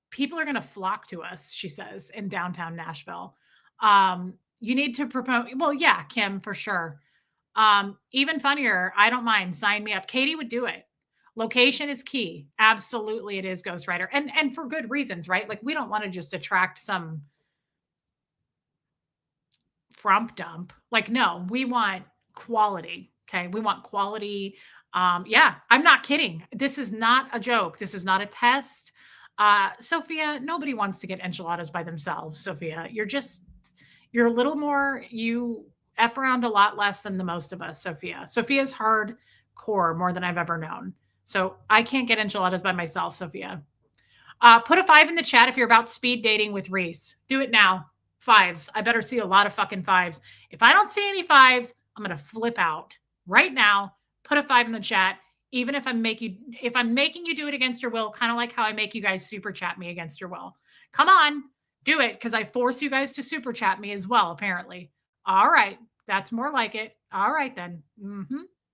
People are going to flock to us, she says, in downtown Nashville. You need to promote. Well, yeah, Kim, for sure. Even funnier. I don't mind. Sign me up. Katie would do it. Location is key. Absolutely, it is, Ghostwriter. And for good reasons, right? Like, we don't want to just attract some frump dump. Like, no, we want quality. Okay. We want quality. Yeah, I'm not kidding. This is not a joke. This is not a test. Sophia, nobody wants to get enchiladas by themselves. Sophia, you're a little more, you F around a lot less than the most of us, Sophia. Sophia's hardcore more than I've ever known. So I can't get enchiladas by myself, Sophia. Put a 5 in the chat if you're about speed dating with Reese. Do it now. 5s. I better see a lot of fucking 5s. If I don't see any 5s, I'm going to flip out right now. Put a 5 in the chat. Even if I'm making you do it against your will, kind of like how I make you guys super chat me against your will. Come on, do it, because I force you guys to super chat me as well, apparently. All right, that's more like it. All right, then.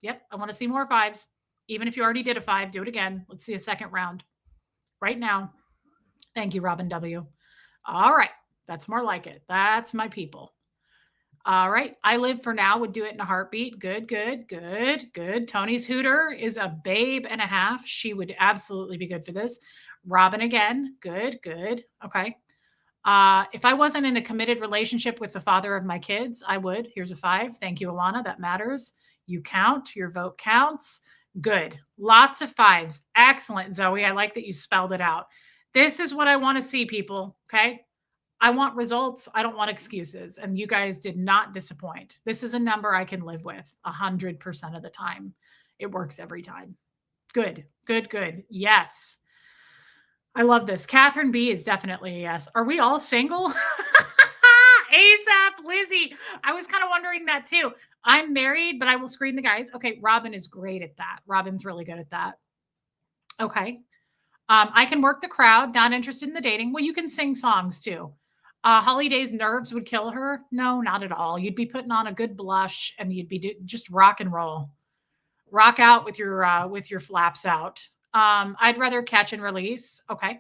Yep, I want to see more 5s. Even if you already did a 5, do it again. Let's see a second round right now. Thank you, Robin W. All right, that's more like it. That's my people. All right. I Live for Now would do it in a heartbeat. Good. Tony's Hooter is a babe and a half. She would absolutely be good for this. Robin again. Good. Okay. If I wasn't in a committed relationship with the father of my kids, I would. Here's a 5. Thank you, Alana. That matters. You count. Your vote counts. Good. Lots of 5s. Excellent, Zoe. I like that you spelled it out. This is what I want to see, people. Okay. I want results. I don't want excuses. And you guys did not disappoint. This is a number I can live with 100% of the time. It works every time. Good. Yes. I love this. Catherine B is definitely a yes. Are we all single? ASAP, Lizzie. I was kind of wondering that too. I'm married, but I will screen the guys. Okay. Robin is great at that. Robin's really good at that. Okay. I can work the crowd. Not interested in the dating. Well, you can sing songs too. Holiday's nerves would kill her. No, not at all. You'd be putting on a good blush and you'd be just rock and roll. Rock out with your flaps out. I'd rather catch and release. Okay.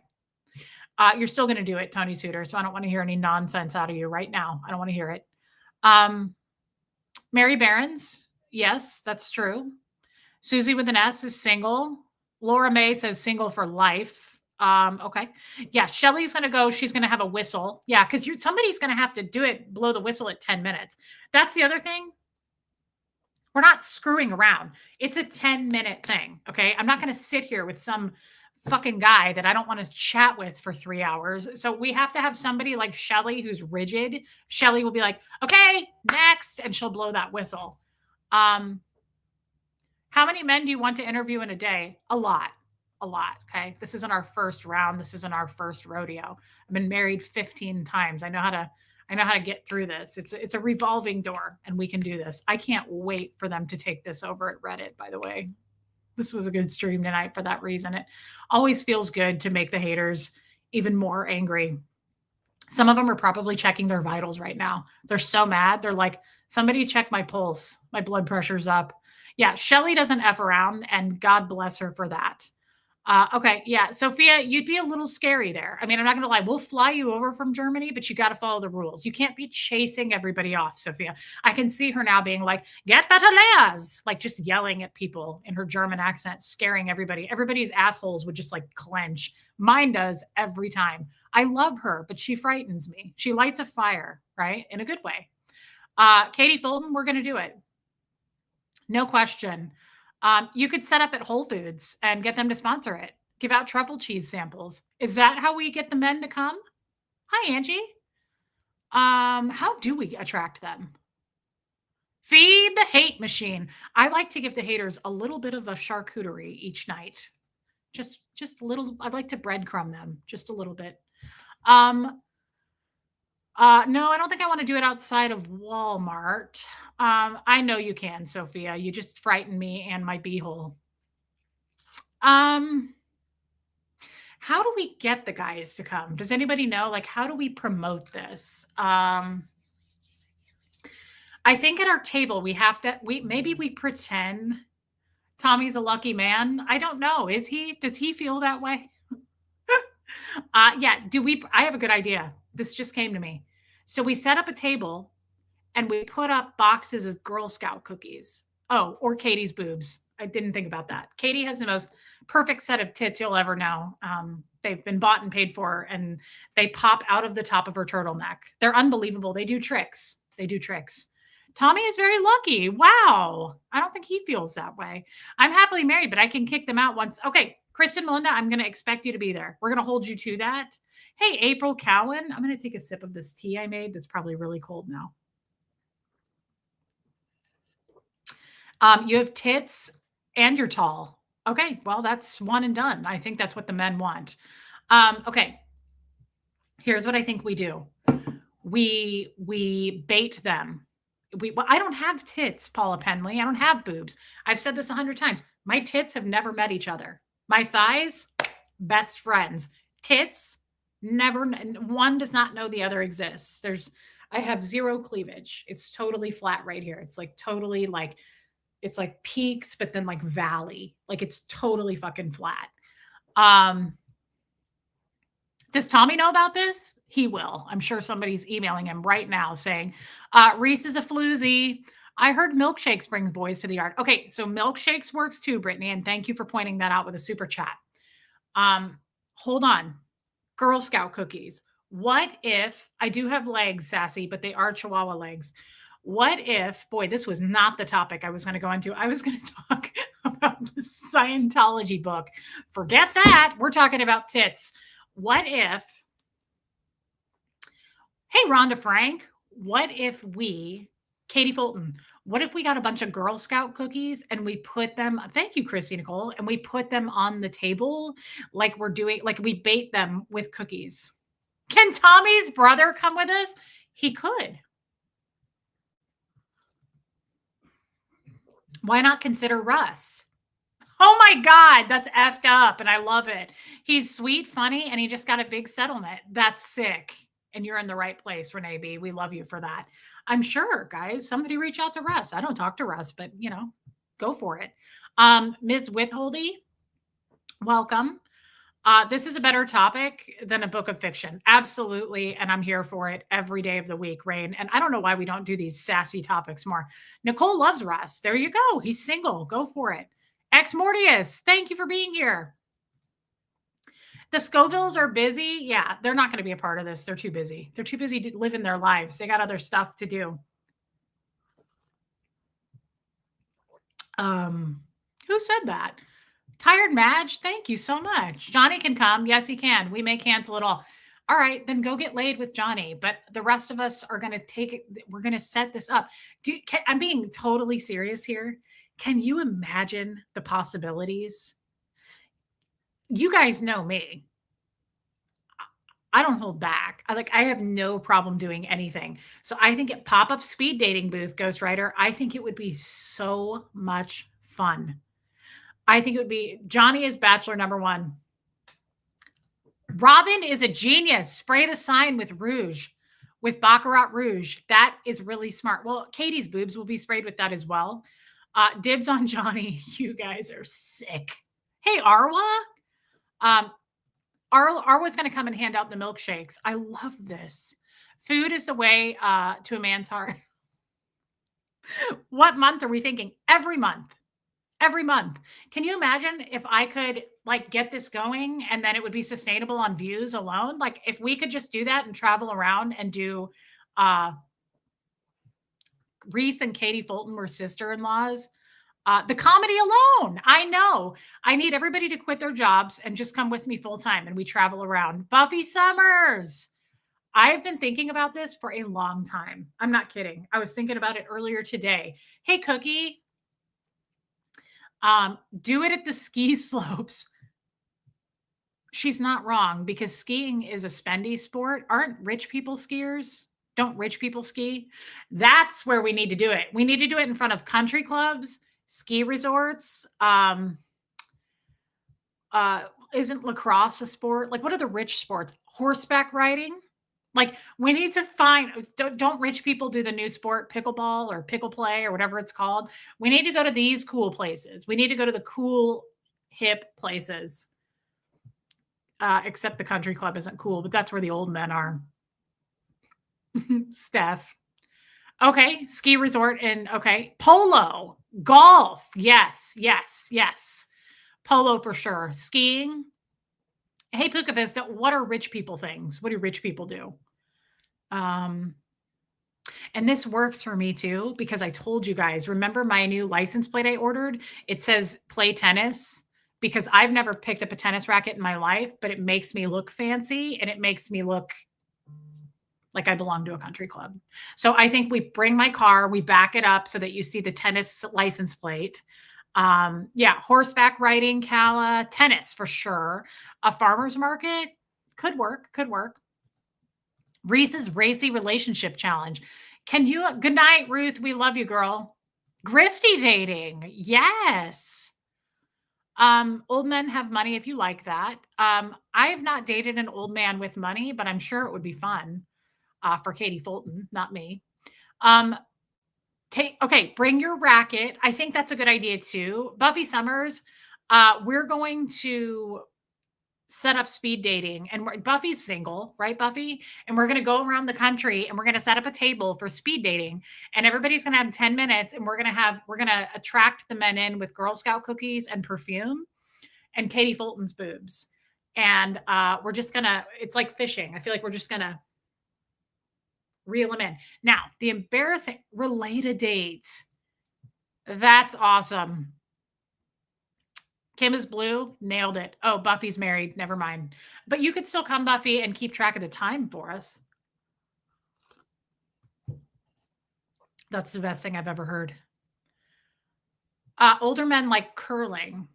You're still going to do it, Tony Suter. So I don't want to hear any nonsense out of you right now. I don't want to hear it. Mary Barron's. Yes, that's true. Susie with an S is single. Laura May says single for life. Okay. Yeah, Shelly's gonna go. She's gonna have a whistle. Yeah, because somebody's gonna have to do it, blow the whistle at 10 minutes. That's the other thing. We're not screwing around. It's a 10-minute thing. Okay. I'm not gonna sit here with some fucking guy that I don't want to chat with for 3 hours. So we have to have somebody like Shelly who's rigid. Shelly will be like, okay, next, and she'll blow that whistle. How many men do you want to interview in a day? A lot. A lot. Okay. This isn't our first round. This isn't our first rodeo. I've been married 15 times. I know how to get through this. It's a revolving door and we can do this. I can't wait for them to take this over at Reddit, by the way. This was a good stream tonight for that reason. It always feels good to make the haters even more angry. Some of them are probably checking their vitals right now. They're so mad. They're like, somebody check my pulse. My blood pressure's up. Yeah, Shelly doesn't F around, and God bless her for that. Okay, yeah, Sophia, you'd be a little scary there. I mean, I'm not going to lie. We'll fly you over from Germany, but you got to follow the rules. You can't be chasing everybody off, Sophia. I can see her now being like, get better layers, like just yelling at people in her German accent, scaring everybody. Everybody's assholes would just like clench. Mine does every time. I love her, but she frightens me. She lights a fire, right? In a good way. Katie Fulton, we're going to do it. No question. You could set up at Whole Foods and get them to sponsor it. Give out truffle cheese samples. Is that how we get the men to come? Hi, Angie. How do we attract them? Feed the hate machine. I like to give the haters a little bit of a charcuterie each night. Just a little. I'd like to breadcrumb them just a little bit. No, I don't think I want to do it outside of Walmart. I know you can, Sophia. You just frightened me and my beehole. How do we get the guys to come? Does anybody know? Like, how do we promote this? I think at our table we have to. Maybe we pretend Tommy's a lucky man. I don't know. Is he? Does he feel that way? Yeah. I have a good idea. This just came to me. So we set up a table and we put up boxes of Girl Scout cookies. Oh, or Katie's boobs. I didn't think about that. Katie has the most perfect set of tits you'll ever know. They've been bought and paid for, and they pop out of the top of her turtleneck. They're unbelievable. They do tricks. Tommy is very lucky. Wow. I don't think he feels that way. I'm happily married, but I can kick them out once. Okay, Kristen, Melinda, I'm going to expect you to be there. We're going to hold you to that. Hey, April Cowan, I'm going to take a sip of this tea I made that's probably really cold now. You have tits and you're tall. Okay, well, that's one and done. I think that's what the men want. Okay, here's what I think we do. We bait them. I don't have tits, Paula Penley. I don't have boobs. I've said this 100 times. My tits have never met each other. My thighs, best friends. Tits, never. One does not know the other exists. I have zero cleavage. It's totally flat right here. It's like totally like, it's like peaks, but then like valley. Like it's totally fucking flat. Does Tommy know about this? He will. I'm sure somebody's emailing him right now saying, Reese is a floozy. I heard milkshakes brings boys to the yard. Okay, so milkshakes works too, Brittany, and thank you for pointing that out with a super chat. Hold on. Girl Scout cookies. What if, I do have legs, Sassy, but they are Chihuahua legs. What if, boy, this was not the topic I was going to go into. I was going to talk about the Scientology book. Forget that. We're talking about tits. What if, hey, Rhonda Frank, what if Katie Fulton, what if we got a bunch of Girl Scout cookies and we put them, thank you, Christy Nicole, and we put them on the table like we bait them with cookies. Can Tommy's brother come with us? He could. Why not consider Russ? Oh my God, that's effed up and I love it. He's sweet, funny, and he just got a big settlement. That's sick. And you're in the right place, Renee B. We love you for that. I'm sure, guys, somebody reach out to Russ. I don't talk to Russ, but, go for it. Ms. Withholdy, welcome. This is a better topic than a book of fiction. Absolutely. And I'm here for it every day of the week, Rain. And I don't know why we don't do these sassy topics more. Nicole loves Russ. There you go. He's single. Go for it. Ex Mortius, thank you for being here. The Scovilles are busy. Yeah, they're not going to be a part of this. They're too busy. They're too busy living their lives. They got other stuff to do. Who said that? Tired Madge, thank you so much. Johnny can come. Yes, he can. We may cancel it all. All right, then go get laid with Johnny. But the rest of us are going to take it. We're going to set this up. I'm being totally serious here. Can you imagine the possibilities? You guys know me. I don't hold back. I have no problem doing anything. So I think at pop-up speed dating booth, Ghostwriter, I think it would be so much fun. I think it would be Johnny is bachelor number one. Robin is a genius. Spray the sign with rouge, with Baccarat rouge. That is really smart. Well, Katie's boobs will be sprayed with that as well. Dibs on Johnny. You guys are sick. Hey, Arwa. Arwa's going to come and hand out the milkshakes. I love this. Food is the way to a man's heart. What month are we thinking? Every month. Every month. Can you imagine if I could get this going and then it would be sustainable on views alone? Like if we could just do that and travel around and do Reese and Katie Fulton were sister-in-laws. The comedy alone. I know. I need everybody to quit their jobs and just come with me full time and we travel around. Buffy Summers. I've been thinking about this for a long time. I'm not kidding. I was thinking about it earlier today. Hey, Cookie. Do it at the ski slopes. She's not wrong because skiing is a spendy sport. Aren't rich people skiers? Don't rich people ski? That's where we need to do it. We need to do it in front of country clubs, ski resorts. Isn't lacrosse a sport? Like, what are the rich sports? Horseback riding? Like, we need to find, don't rich people do the new sport, pickleball or pickle play or whatever it's called? We need to go to these cool places. We need to go to the cool, hip places. Except the country club isn't cool, but that's where the old men are. Steph. Okay, ski resort and okay, polo, golf. Yes, yes, yes. Polo for sure. Skiing. Hey, Puka Vista, what are rich people things? What do rich people do? And this works for me too, because I told you guys, remember my new license plate I ordered? It says play tennis because I've never picked up a tennis racket in my life, but it makes me look fancy and it makes me look like I belong to a country club. So I think we bring my car, we back it up so that you see the tennis license plate. Yeah, horseback riding, Cala, tennis for sure. A farmer's market could work, could work. Reese's Racy Relationship Challenge. Can you, good night, Ruth. We love you, girl. Grifty dating. Yes. Old men have money if you like that. I have not dated an old man with money, but I'm sure it would be fun for Katie Fulton, not me. Okay, bring your racket. I think that's a good idea too. Buffy Summers, we're going to set up speed dating and Buffy's single, right, Buffy? And we're going to go around the country and we're going to set up a table for speed dating and everybody's going to have 10 minutes and we're going to attract the men in with Girl Scout cookies and perfume and Katie Fulton's boobs. And we're just going to, it's like fishing. I feel like we're just going to reel them in. Now, the embarrassing relate a date. That's awesome. Kim is blue. Nailed it. Oh, Buffy's married. Never mind. But you could still come, Buffy, and keep track of the time for us. That's the best thing I've ever heard. Older men like curling.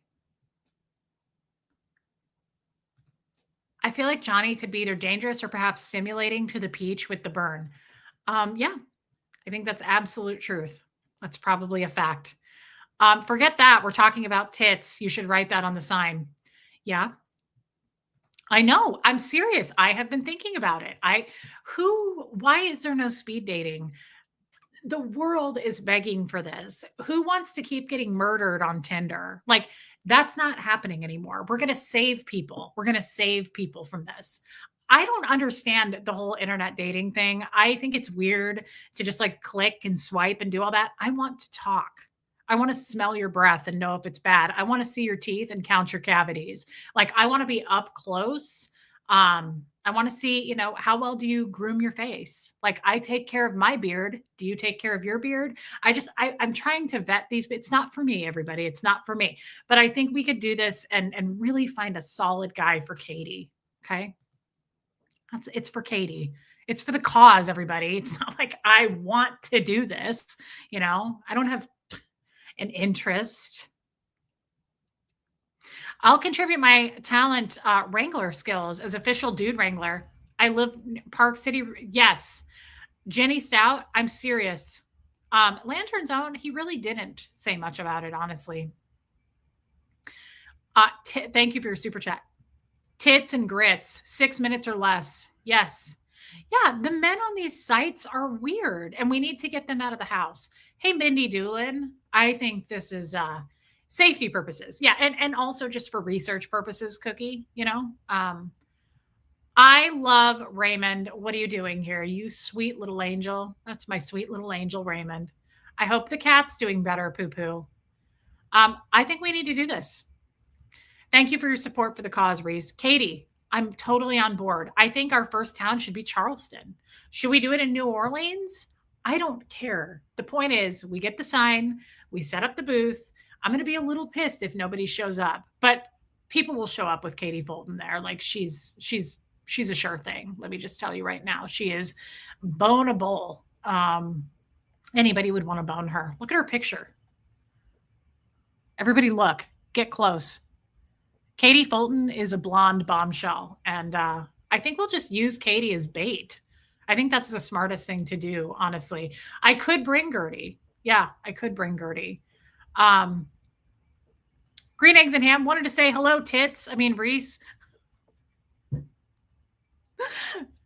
I feel like Johnny could be either dangerous or perhaps stimulating to the peach with the burn. Yeah, I think that's absolute truth. That's probably a fact. Forget that. We're talking about tits. You should write that on the sign. Yeah. I know. I'm serious. I have been thinking about it. Why is there no speed dating? The world is begging for this. Who wants to keep getting murdered on Tinder? Like, that's not happening anymore. We're going to save people. We're going to save people from this. I don't understand the whole internet dating thing. I think it's weird to just like click and swipe and do all that. I want to talk. I want to smell your breath and know if it's bad. I want to see your teeth and count your cavities. Like, I want to be up close. I want to see, how well do you groom your face? Like, I take care of my beard. Do you take care of your beard? I'm trying to vet these. It's not for me, everybody. It's not for me. But I think we could do this and really find a solid guy for Katie. Okay. It's for Katie. It's for the cause, everybody. It's not like I want to do this. I don't have an interest. I'll contribute my talent wrangler skills as official dude wrangler. I live Park City. Yes. Jenny Stout, I'm serious. Lantern Zone, he really didn't say much about it, honestly. Thank you for your super chat. Tits and grits, 6 minutes or less. Yes. Yeah, the men on these sites are weird, and we need to get them out of the house. Hey, Mindy Doolin, I think this is safety purposes. Yeah, and also just for research purposes, Cookie, I love Raymond. What are you doing here? You sweet little angel. That's my sweet little angel, Raymond. I hope the cat's doing better, Poo Poo. I think we need to do this. Thank you for your support for the cause, Reese. Katie, I'm totally on board. I think our first town should be Charleston. Should we do it in New Orleans? I don't care. The point is, we get the sign, we set up the booth. I'm going to be a little pissed if nobody shows up, but people will show up with Katie Fulton there. Like, she's a sure thing. Let me just tell you right now, she is boneable. Anybody would want to bone her. Look at her picture. Everybody look, get close. Katie Fulton is a blonde bombshell. And I think we'll just use Katie as bait. I think that's the smartest thing to do, honestly. I could bring Gertie. Yeah, I could bring Gertie. Green Eggs and Ham wanted to say hello, tits. Reese.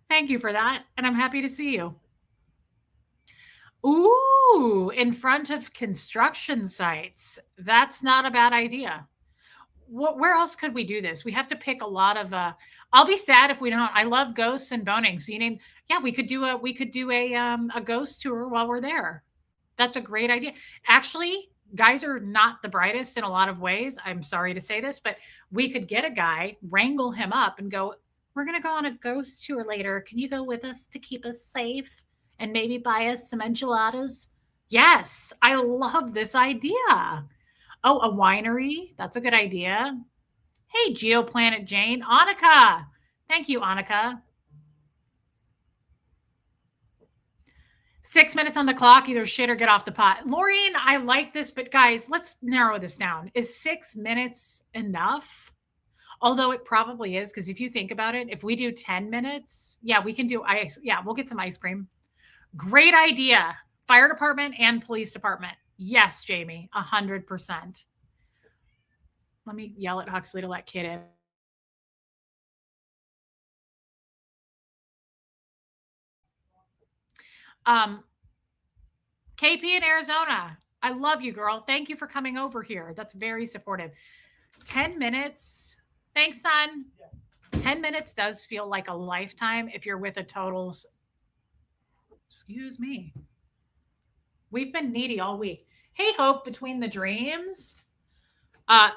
Thank you for that. And I'm happy to see you. Ooh, in front of construction sites. That's not a bad idea. Where else could we do this? We have to pick a lot of I'll be sad if we don't. I love ghosts and boning. So we could do a ghost tour while we're there. That's a great idea. Actually, guys are not the brightest in a lot of ways. I'm sorry to say this, but we could get a guy, wrangle him up and go, we're going to go on a ghost tour later. Can you go with us to keep us safe and maybe buy us some enchiladas? Yes, I love this idea. Oh, a winery. That's a good idea. Hey, Geoplanet Jane. Annika. Thank you, Annika. 6 minutes on the clock, either shit or get off the pot. Laureen, I like this, but guys, let's narrow this down. Is 6 minutes enough? Although it probably is, because if you think about it, if we do 10 minutes, we can do ice. Yeah, we'll get some ice cream. Great idea. Fire department and police department. Yes, Jamie, 100%. Let me yell at Huxley to let Kid in. KP in Arizona. I love you, girl. Thank you for coming over here. That's very supportive. 10 minutes. Thanks, son. 10 minutes does feel like a lifetime if you're with a totals. Excuse me. We've been needy all week. Hey, Hope, between the dreams.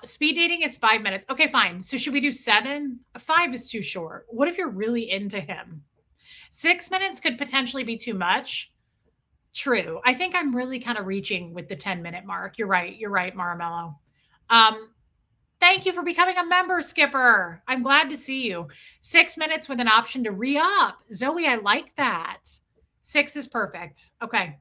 Speed dating is 5 minutes. Okay, fine. So should we do 7? 5 is too short. What if you're really into him? 6 minutes could potentially be too much. True. I think I'm really kind of reaching with the 10-minute mark. You're right. Maramello. Thank you for becoming a member, Skipper. I'm glad to see you. 6 minutes with an option to re-up. Zoe, I like that. 6 is perfect. Okay.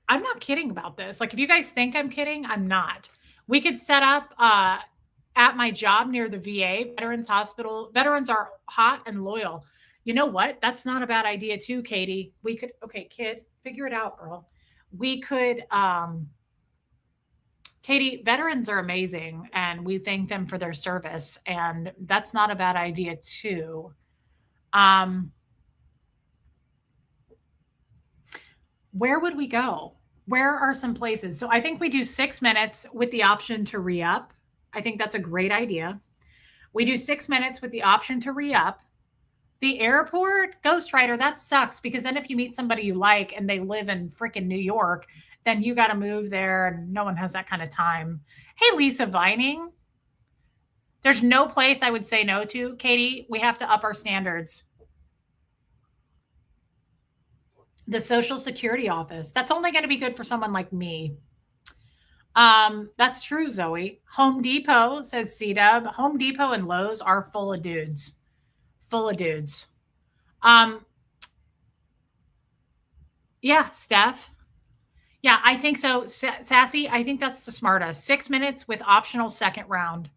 I'm not kidding about this. Like, if you guys think I'm kidding, I'm not. We could set up at my job near the VA, Veterans Hospital. Veterans are hot and loyal. You know what? That's not a bad idea too, Katie. We could, okay, Kid, figure it out, girl. We could Katie, veterans are amazing and we thank them for their service. And that's not a bad idea, too. Um, where would we go? Where are some places? So I think we do 6 minutes with the option to re up. I think that's a great idea. We do 6 minutes with the option to re up. The airport, Ghostwriter, that sucks because then if you meet somebody you like and they live in freaking New York, then you got to move there and no one has that kind of time. Hey, Lisa Vining, there's no place I would say no to. Katie, we have to up our standards. The Social Security office. That's only going to be good for someone like me. That's true, Zoe. Home Depot, says C-Dub. Home Depot and Lowe's are full of dudes. Full of dudes. Yeah, Steph. Yeah, I think so. Sassy, I think that's the smartest. 6 minutes with optional second round.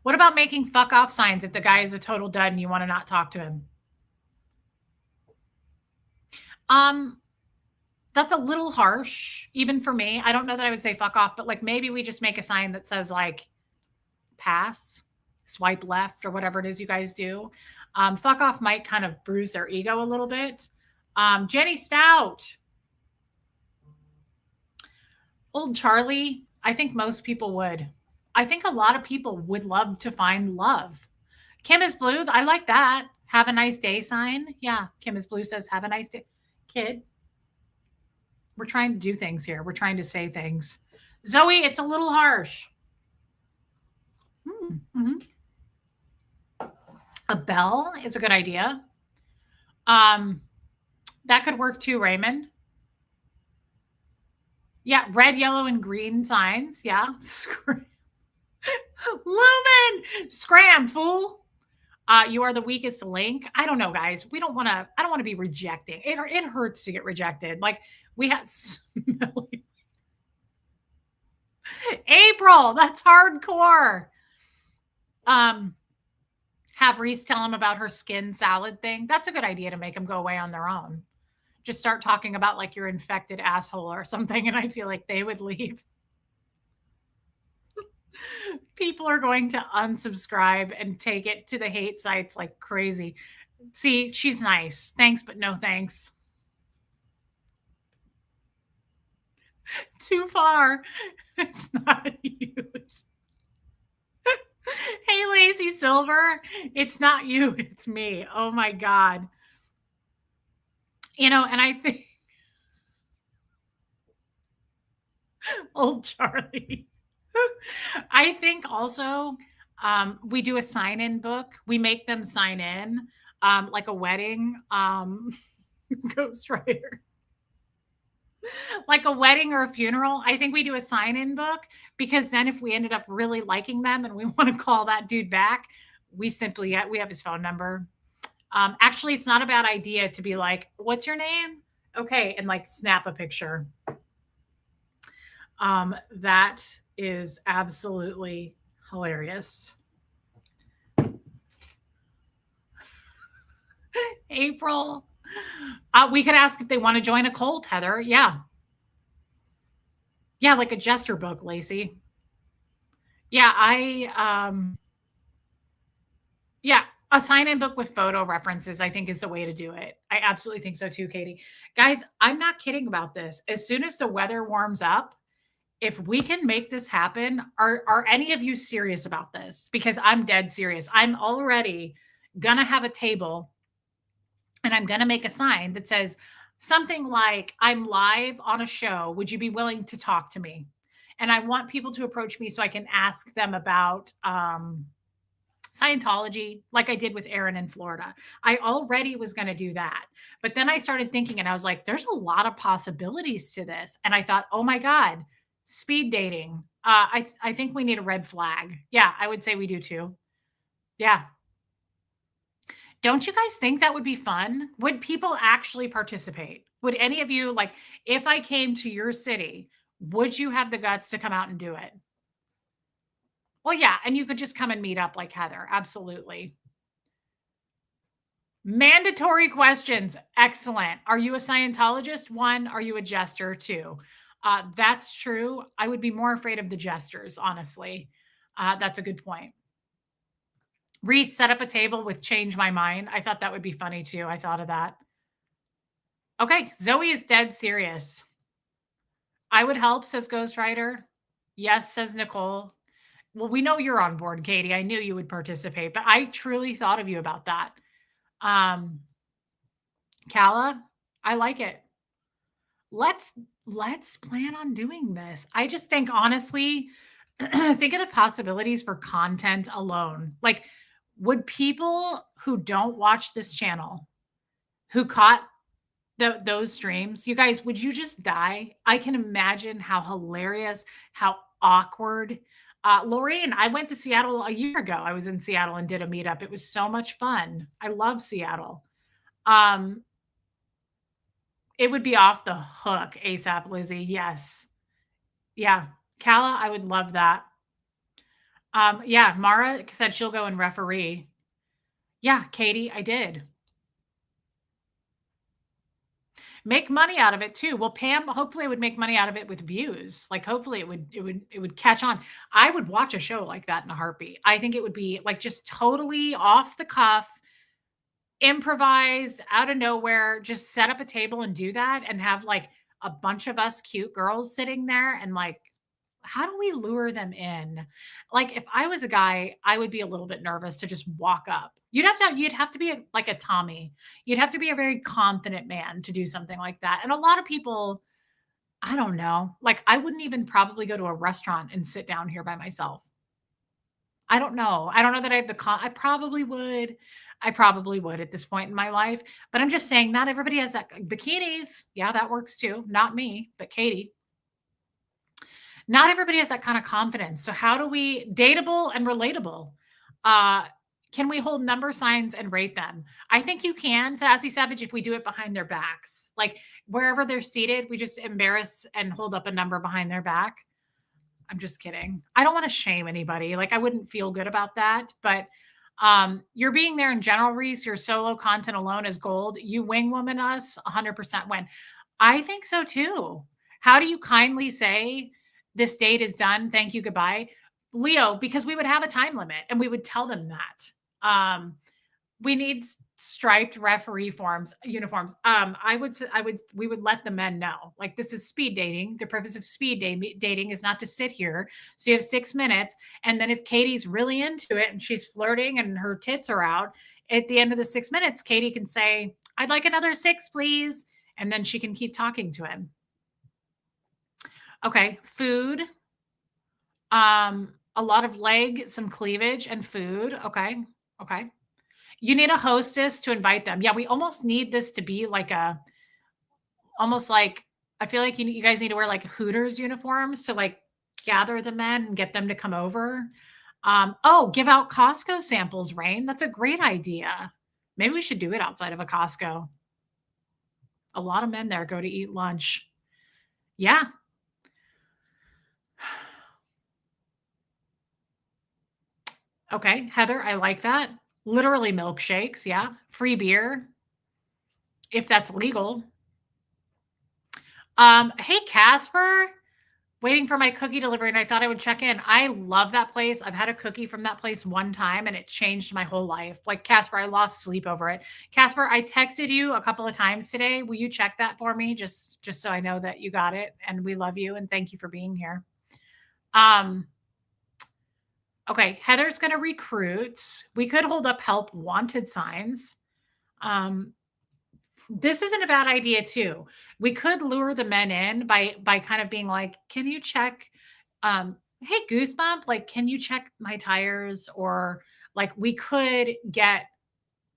What about making fuck off signs if the guy is a total dud and you want to not talk to him? That's a little harsh, even for me. I don't know that I would say fuck off, but like maybe we just make a sign that says like pass, swipe left, or whatever it is you guys do. Fuck off might kind of bruise their ego a little bit. Jenny Stout, old Charlie. I think most people would. I think a lot of people would love to find love. Kim is blue. I like that. Have a nice day sign. Yeah. Kim is blue says, have a nice day. Kid, we're trying to do things here. We're trying to say things. Zoe, it's a little harsh. Mm-hmm. A bell is a good idea. That could work too, Raymond. Yeah, red, yellow, and green signs. Yeah. Lumen, scram, fool. You are the weakest link. I don't know, guys. We don't want to. I don't want to be rejecting. It hurts to get rejected. Like we had April. That's hardcore. Have Reese tell him about her skin salad thing. That's a good idea to make them go away on their own. Just start talking about like your infected asshole or something, and I feel like they would leave. People are going to unsubscribe and take it to the hate sites like crazy. See, she's nice. Thanks, but no thanks. Too far. It's not you. Hey, Lazy Silver. It's not you. It's me. Oh my God. And I think old Charlie. I think also we do a sign-in book. We make them sign in, like a wedding, ghostwriter, like a wedding or a funeral. I think we do a sign-in book because then if we ended up really liking them and we want to call that dude back, we have his phone number. Actually, it's not a bad idea to be like, "What's your name?" Okay, and like snap a picture. That is absolutely hilarious. April. We could ask if they want to join a cult, Heather. Yeah. Yeah, like a jester book, Lacey. Yeah, yeah, a sign-in book with photo references, I think is the way to do it. I absolutely think so too, Katie. Guys, I'm not kidding about this. As soon as the weather warms up, if we can make this happen, are any of you serious about this? Because I'm dead serious. I'm already gonna have a table and I'm gonna make a sign that says something like, I'm live on a show. Would you be willing to talk to me? And I want people to approach me so I can ask them about Scientology, like I did with Aaron in Florida. I already was going to do that. But then I started thinking and I was like, there's a lot of possibilities to this. And I thought, oh my God, speed dating. I think we need a red flag. Yeah, I would say we do too. Yeah. Don't you guys think that would be fun? Would people actually participate? Would any of you, like, if I came to your city, would you have the guts to come out and do it? Well, yeah, and you could just come and meet up like Heather. Absolutely. Mandatory questions. Excellent. Are you a Scientologist? 1. Are you a jester? 2. That's true. I would be more afraid of the jesters, honestly. That's a good point. Reese set up a table with change my mind. I thought that would be funny too. I thought of that. Okay, Zoe is dead serious. I would help, says Ghost Rider. Yes, says Nicole. Well, we know you're on board, Katie. I knew you would participate, but I truly thought of you about that. Um, Kala, I like it. Let's let's plan on doing this. I just think honestly, think of the possibilities for content alone. Like, would people who don't watch this channel, who caught those streams, you guys, would you just die? I can imagine how hilarious, how awkward. Lorraine, I went to Seattle a year ago. I was in Seattle and did a meetup. It was so much fun. I love Seattle. Um, it would be off the hook ASAP, Lizzie. Yes. Yeah. Kala, I would love that. Yeah, Mara said she'll go and referee. Yeah, Katie, I did. Make money out of it too. Well, Pam, hopefully, would make money out of it with views. Like, hopefully, it would catch on. I would watch a show like that in a heartbeat. I think it would be like just totally off the cuff, improvised out of nowhere. Just set up a table and do that, and have like a bunch of us cute girls sitting there, and like, how do we lure them in? Like, if I was a guy, I would be a little bit nervous to just walk up. You'd have to be like a Tommy. You'd have to be a very confident man to do something like that. And a lot of people, I don't know, like I wouldn't even probably go to a restaurant and sit down here by myself. I don't know. I don't know that I have I probably would. I probably would at this point in my life. But I'm just saying, not everybody has that. Bikinis, yeah, that works too. Not me, but Katie. Not everybody has that kind of confidence. So how do we dateable and relatable? Uh, can we hold number signs and rate them? I think you can, Sassy Savage, if we do it behind their backs. Like wherever they're seated, we just embarrass and hold up a number behind their back. I'm just kidding. I don't want to shame anybody. Like I wouldn't feel good about that, but you're being there in general, Reese. Your solo content alone is gold. You wing woman us 100% win. I think so too. How do you kindly say this date is done? Thank you. Goodbye. Leo, because we would have a time limit and we would tell them that. We need striped referee forms uniforms. We would let the men know, like, this is speed dating. The purpose of speed dating is not to sit here. So you have 6 minutes, and then if Katie's really into it and she's flirting and her tits are out, at the end of the 6 minutes, Katie can say, I'd like another 6, please, and then she can keep talking to him. Okay, food. A lot of leg, some cleavage, and food. Okay. You need a hostess to invite them. Yeah, we almost need this to be like almost like, I feel like you guys need to wear like Hooters uniforms to like gather the men and get them to come over. Give out Costco samples, Rain. That's a great idea. Maybe we should do it outside of a Costco. A lot of men there go to eat lunch. Yeah. Okay, Heather, I like that. Literally milkshakes. Yeah. Free beer if that's legal. Hey, Casper, waiting for my cookie delivery, and I thought I would check in. I love that place. I've had a cookie from that place one time, and it changed my whole life. Like, Casper, I lost sleep over it. Casper, I texted you a couple of times today. Will you check that for me, just so I know that you got it? And we love you, and thank you for being here. Okay, Heather's going to recruit. We could hold up help wanted signs. This isn't a bad idea too. We could lure the men in by kind of being like, can you check, hey, Goosebump, like, can you check my tires? Or like we could get,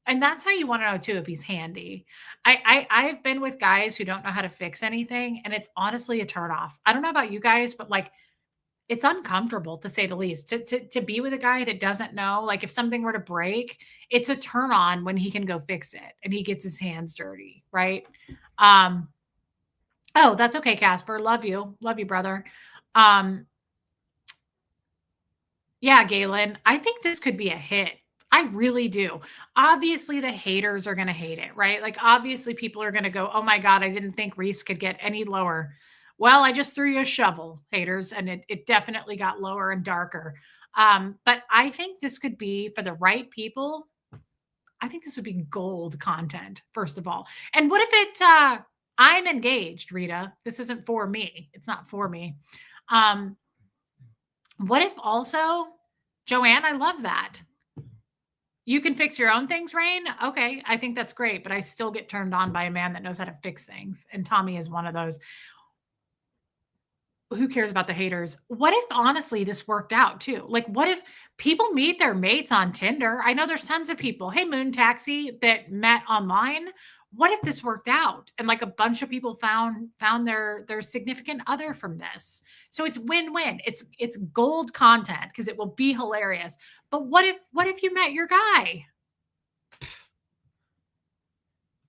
and that's how you want to know too if he's handy. I've been with guys who don't know how to fix anything, and it's honestly a turnoff. I don't know about you guys, but like, it's uncomfortable to say the least to be with a guy that doesn't know. Like if something were to break, it's a turn on when he can go fix it and he gets his hands dirty, right? Oh, that's okay, Casper. Love you, brother. Yeah, Galen, I think this could be a hit. I really do. Obviously, the haters are going to hate it, right? Like, obviously, people are going to go, oh my God, I didn't think Reese could get any lower. Well, I just threw you a shovel, haters, and it definitely got lower and darker. But I think this could be for the right people. I think this would be gold content, first of all. And what if I'm engaged, Rita? This isn't for me. It's not for me. Um, what if also, Joanne, I love that. You can fix your own things, Rain. Okay, I think that's great, but I still get turned on by a man that knows how to fix things. And Tommy is one of those. Who cares about the haters? What if honestly this worked out too? Like, what if people meet their mates on Tinder? I know there's tons of people. Hey, Moon Taxi that met online. What if this worked out and like a bunch of people found their significant other from this? So it's win-win. It's gold content because it will be hilarious. But what if you met your guy?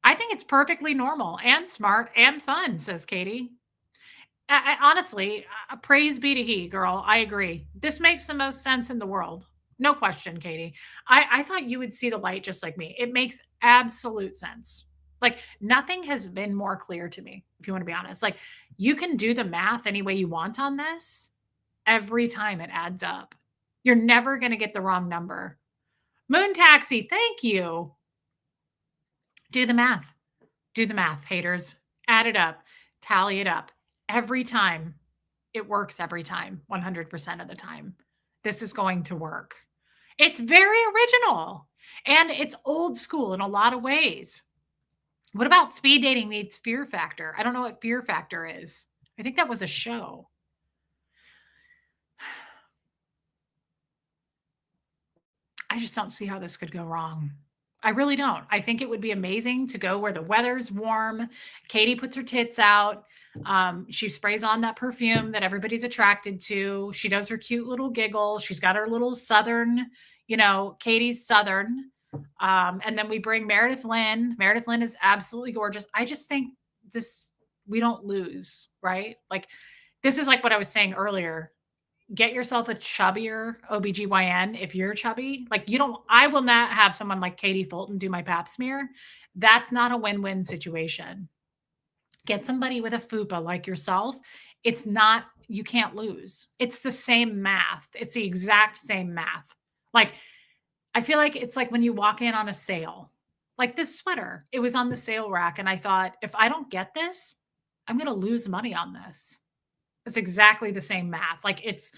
I think it's perfectly normal and smart and fun, says Katie. Honestly, praise be to he, girl. I agree. This makes the most sense in the world. No question, Katie. I thought you would see the light just like me. It makes absolute sense. Like nothing has been more clear to me, if you want to be honest. Like you can do the math any way you want on this. Every time it adds up. You're never going to get the wrong number. Moon Taxi, thank you. Do the math. Do the math, haters. Add it up. Tally it up. Every time it works every time, 100% of the time. This is going to work. It's very original and it's old school in a lot of ways. What about speed dating meets Fear Factor? I don't know what Fear Factor is. I think that was a show. I just don't see how this could go wrong. I really don't. I think it would be amazing to go where the weather's warm. Katie puts her tits out. She sprays on that perfume that everybody's attracted to. She does her cute little giggle. She's got her little Southern, Katie's Southern. And then we bring Meredith Lynn. Meredith Lynn is absolutely gorgeous. I just think we don't lose, right? Like, this is like what I was saying earlier. Get yourself a chubbier OBGYN if you're chubby. Like I will not have someone like Katie Fulton do my pap smear. That's not a win-win situation. Get somebody with a FUPA like yourself. You can't lose. It's the same math. It's the exact same math. Like, I feel like it's like when you walk in on a sale, like this sweater, it was on the sale rack. And I thought, if I don't get this, I'm going to lose money on this. It's exactly the same math. Like it's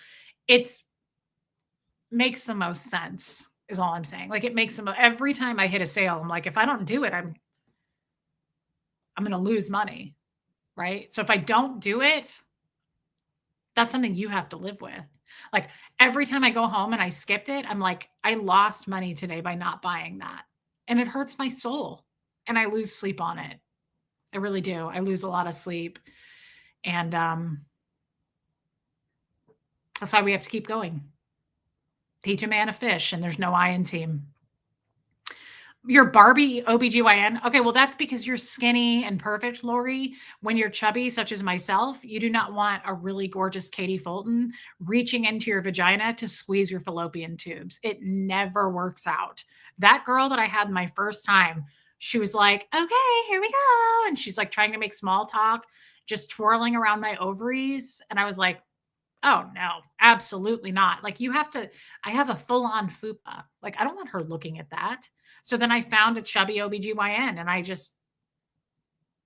makes the most sense is all I'm saying. Like it makes every time I hit a sale, I'm like, if I don't do it, I'm going to lose money. Right. So if I don't do it, that's something you have to live with. Like every time I go home and I skipped it, I'm like, I lost money today by not buying that. And it hurts my soul and I lose sleep on it. I really do. I lose a lot of sleep. And, that's why we have to keep going. Teach a man a fish, and there's no I in team. Your Barbie OBGYN. Okay, well, that's because you're skinny and perfect, Lori. When you're chubby, such as myself, you do not want a really gorgeous Katie Fulton reaching into your vagina to squeeze your fallopian tubes. It never works out. That girl that I had my first time, she was like, okay, here we go. And she's like trying to make small talk, just twirling around my ovaries. And I was like, oh no, absolutely not. Like I have a full on FUPA. Like I don't want her looking at that. So then I found a chubby OBGYN and I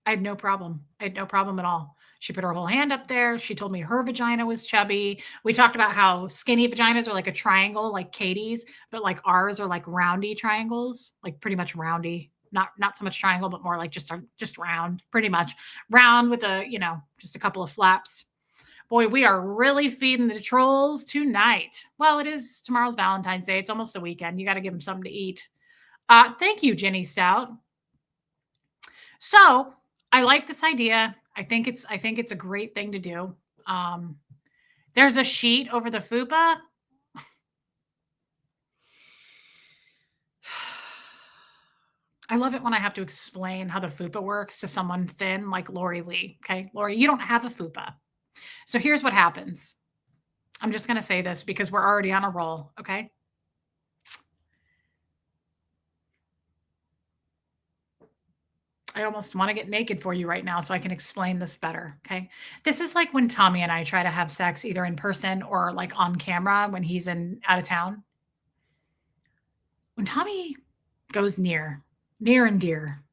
had no problem. I had no problem at all. She put her whole hand up there. She told me her vagina was chubby. We talked about how skinny vaginas are like a triangle, like Katie's, but like ours are like roundy triangles, like pretty much roundy. Not so much triangle, but more like just round, pretty much round with just a couple of flaps. Boy, we are really feeding the trolls tonight. Well, tomorrow's Valentine's Day. It's almost a weekend. You got to give them something to eat. Thank you, Jenny Stout. So I like this idea. I think it's a great thing to do. There's a sheet over the FUPA. I love it when I have to explain how the FUPA works to someone thin like Lori Lee. Okay, Lori, you don't have a FUPA. So here's what happens. I'm just going to say this because we're already on a roll. Okay. I almost want to get naked for you right now so I can explain this better. Okay. This is like when Tommy and I try to have sex either in person or like on camera when he's out of town. When Tommy goes near and dear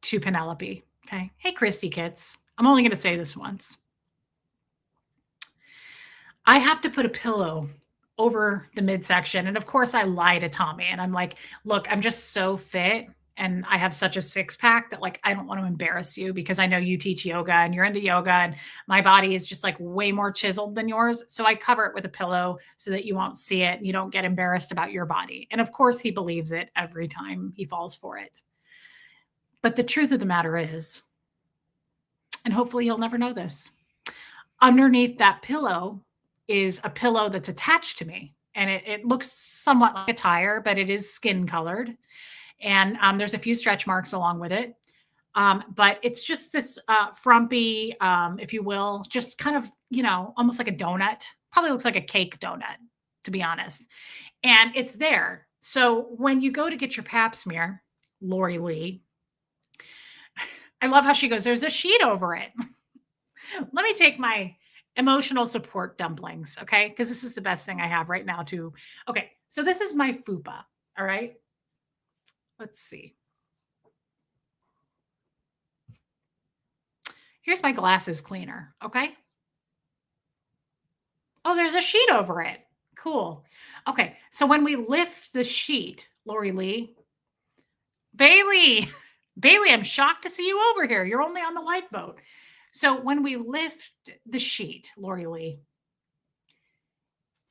to Penelope. Okay. Hey, Christy kits. I'm only going to say this once. I have to put a pillow over the midsection. And of course, I lie to Tommy and I'm like, look, I'm just so fit and I have such a six pack that like I don't want to embarrass you because I know you teach yoga and you're into yoga and my body is just like way more chiseled than yours. So I cover it with a pillow so that you won't see it and you don't get embarrassed about your body. And of course, he believes it every time he falls for it. But the truth of the matter is, and hopefully you'll never know this, underneath that pillow is a pillow that's attached to me. And it looks somewhat like a tire, but it is skin colored. And there's a few stretch marks along with it. But it's just this frumpy, if you will, just kind of, almost like a donut. Probably looks like a cake donut, to be honest. And it's there. So when you go to get your pap smear, Lori Lee, I love how she goes, there's a sheet over it. Let me take my emotional support dumplings, okay? Because this is the best thing I have right now too. Okay, so this is my fupa, all right? Let's see. Here's my glasses cleaner, okay? Oh, there's a sheet over it. Cool. Okay, so when we lift the sheet, Lori Lee, Bailey, I'm shocked to see you over here. You're only on the lifeboat. So when we lift the sheet, Lori Lee,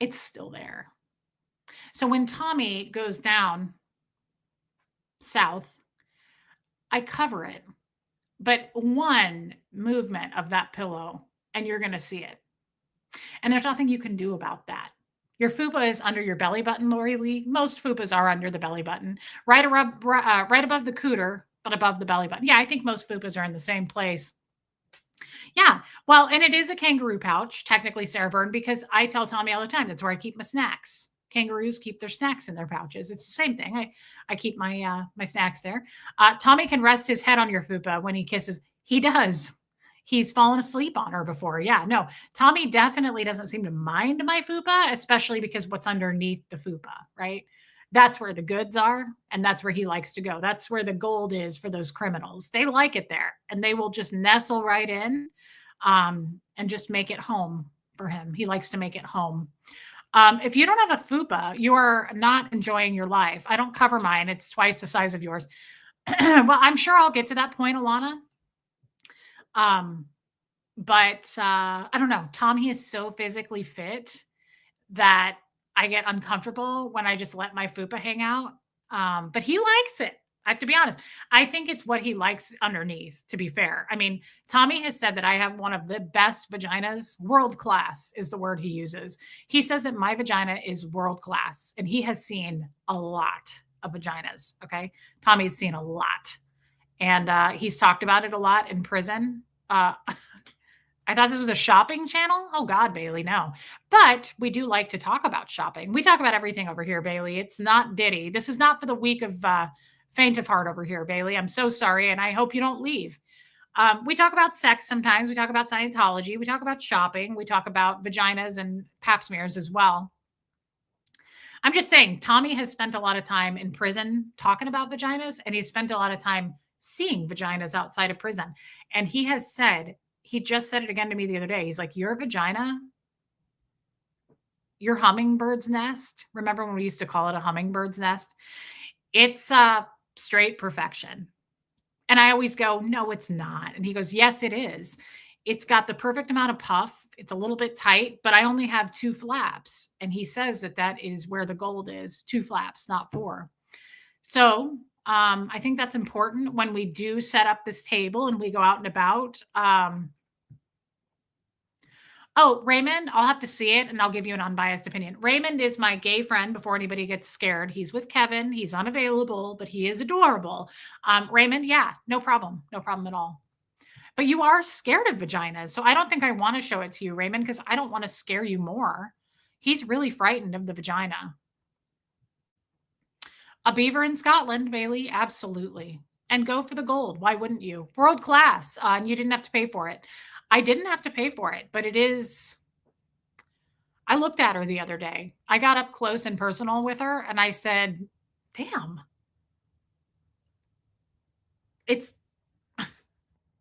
it's still there. So when Tommy goes down south, I cover it. But one movement of that pillow and you're going to see it. And there's nothing you can do about that. Your fupa is under your belly button, Lori Lee. Most fupas are under the belly button, right above the cooter, but above the belly button. Yeah, I think most fupas are in the same place. Yeah. Well, and it is a kangaroo pouch, technically, Sarah Byrne, because I tell Tommy all the time, that's where I keep my snacks. Kangaroos keep their snacks in their pouches. It's the same thing. I keep my snacks there. Tommy can rest his head on your fupa when he kisses. He does. He's fallen asleep on her before. Yeah, no, Tommy definitely doesn't seem to mind my fupa, especially because what's underneath the fupa, right? That's where the goods are, and that's where he likes to go. That's where the gold is for those criminals. They like it there, and they will just nestle right in and just make it home for him. He likes to make it home. If you don't have a fupa, you are not enjoying your life. I don't cover mine. It's twice the size of yours. Well, I'm sure I'll get to that point, Alana. But I don't know. Tommy is so physically fit that I get uncomfortable when I just let my fupa hang out. But he likes it. I have to be honest. I think it's what he likes underneath, to be fair. I mean, Tommy has said that I have one of the best vaginas. World class is the word he uses. He says that my vagina is world class, and he has seen a lot of vaginas. Okay. Tommy's seen a lot. And he's talked about it a lot in prison. I thought this was a shopping channel. Oh God, Bailey, no. But we do like to talk about shopping. We talk about everything over here, Bailey. It's not Diddy. This is not for the weak of faint of heart over here, Bailey. I'm so sorry, and I hope you don't leave. We talk about sex sometimes. We talk about Scientology. We talk about shopping. We talk about vaginas and pap smears as well. I'm just saying, Tommy has spent a lot of time in prison talking about vaginas, and he's spent a lot of time seeing vaginas outside of prison. And he has said, he just said it again to me the other day. He's like, your vagina, your hummingbird's nest. Remember when we used to call it a hummingbird's nest? It's straight perfection. And I always go, no, it's not. And he goes, yes, it is. It's got the perfect amount of puff. It's a little bit tight, but I only have 2 flaps. And he says that that is where the gold is, 2 flaps, not 4. So I think that's important when we do set up this table and we go out and about. Oh, Raymond, I'll have to see it and I'll give you an unbiased opinion. Raymond is my gay friend before anybody gets scared. He's with Kevin. He's unavailable, but he is adorable. Raymond, yeah, no problem. No problem at all. But you are scared of vaginas. So I don't think I want to show it to you, Raymond, because I don't want to scare you more. He's really frightened of the vagina. A beaver in Scotland, Bailey, absolutely. and go for the gold. Why wouldn't you? World class, and you didn't have to pay for it. I didn't have to pay for it, but it is. I looked at her the other day. I got up close and personal with her, and I said, "Damn, it's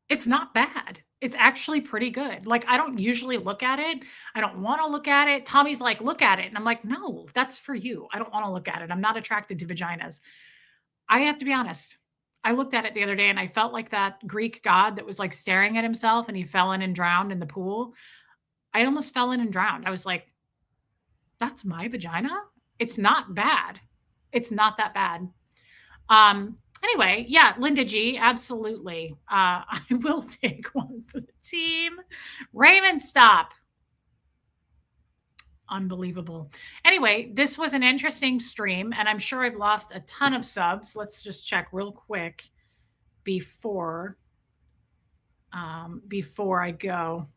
it's not bad. It's actually pretty good." Like, I don't usually look at it. I don't want to look at it. Tommy's like, "Look at it." And I'm like, "No, that's for you. I don't want to look at it. I'm not attracted to vaginas." I have to be honest. I looked at it the other day and I felt like that Greek god that was like staring at himself and he fell in and drowned in the pool. I almost fell in and drowned. I was like, "That's my vagina? It's not bad. It's not that bad." Anyway, yeah, Linda G, absolutely. I will take one for the team. Raymond, stop. Unbelievable. Anyway, this was an interesting stream, and I'm sure I've lost a ton of subs. Let's just check real quick before I go.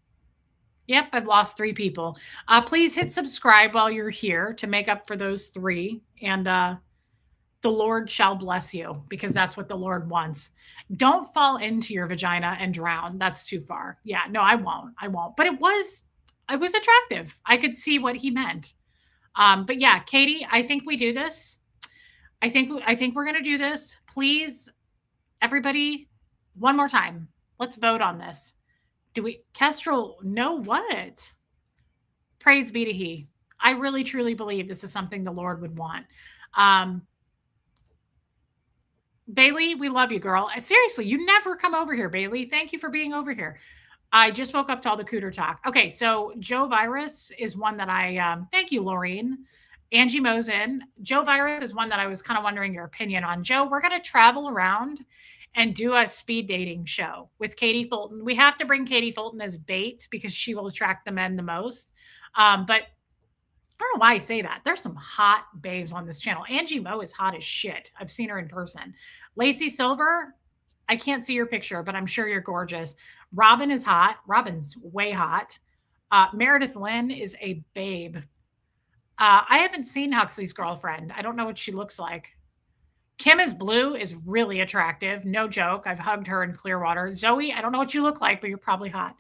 Yep, I've lost 3 people. Please hit subscribe while you're here to make up for those 3. And the Lord shall bless you, because that's what the Lord wants. Don't fall into your vagina and drown. That's too far. Yeah, no, I won't. But it was attractive. I could see what he meant. But yeah, Katie, I think we do this. I think we're going to do this. Please, everybody, one more time. Let's vote on this. Do we, Kestrel, know what? Praise be to he. I really, truly believe this is something the Lord would want. Bailey, we love you, girl. Seriously, you never come over here, Bailey. Thank you for being over here. I just woke up to all the cooter talk. Okay, so Joe Virus is one that I, thank you, Laureen. Angie Mosen. Joe Virus is one that I was kind of wondering your opinion on. Joe, we're going to travel around and do a speed dating show with Katie Fulton. We have to bring Katie Fulton as bait because she will attract the men the most. But I don't know why I say that. There's some hot babes on this channel. Angie Moe is hot as shit. I've seen her in person. Lacey Silver, I can't see your picture, but I'm sure you're gorgeous. Robin is hot. Robin's way hot. Meredith Lynn is a babe. I haven't seen Huxley's girlfriend. I don't know what she looks like. Kim is blue is really attractive. No joke. I've hugged her in Clearwater. Zoe, I don't know what you look like, but you're probably hot.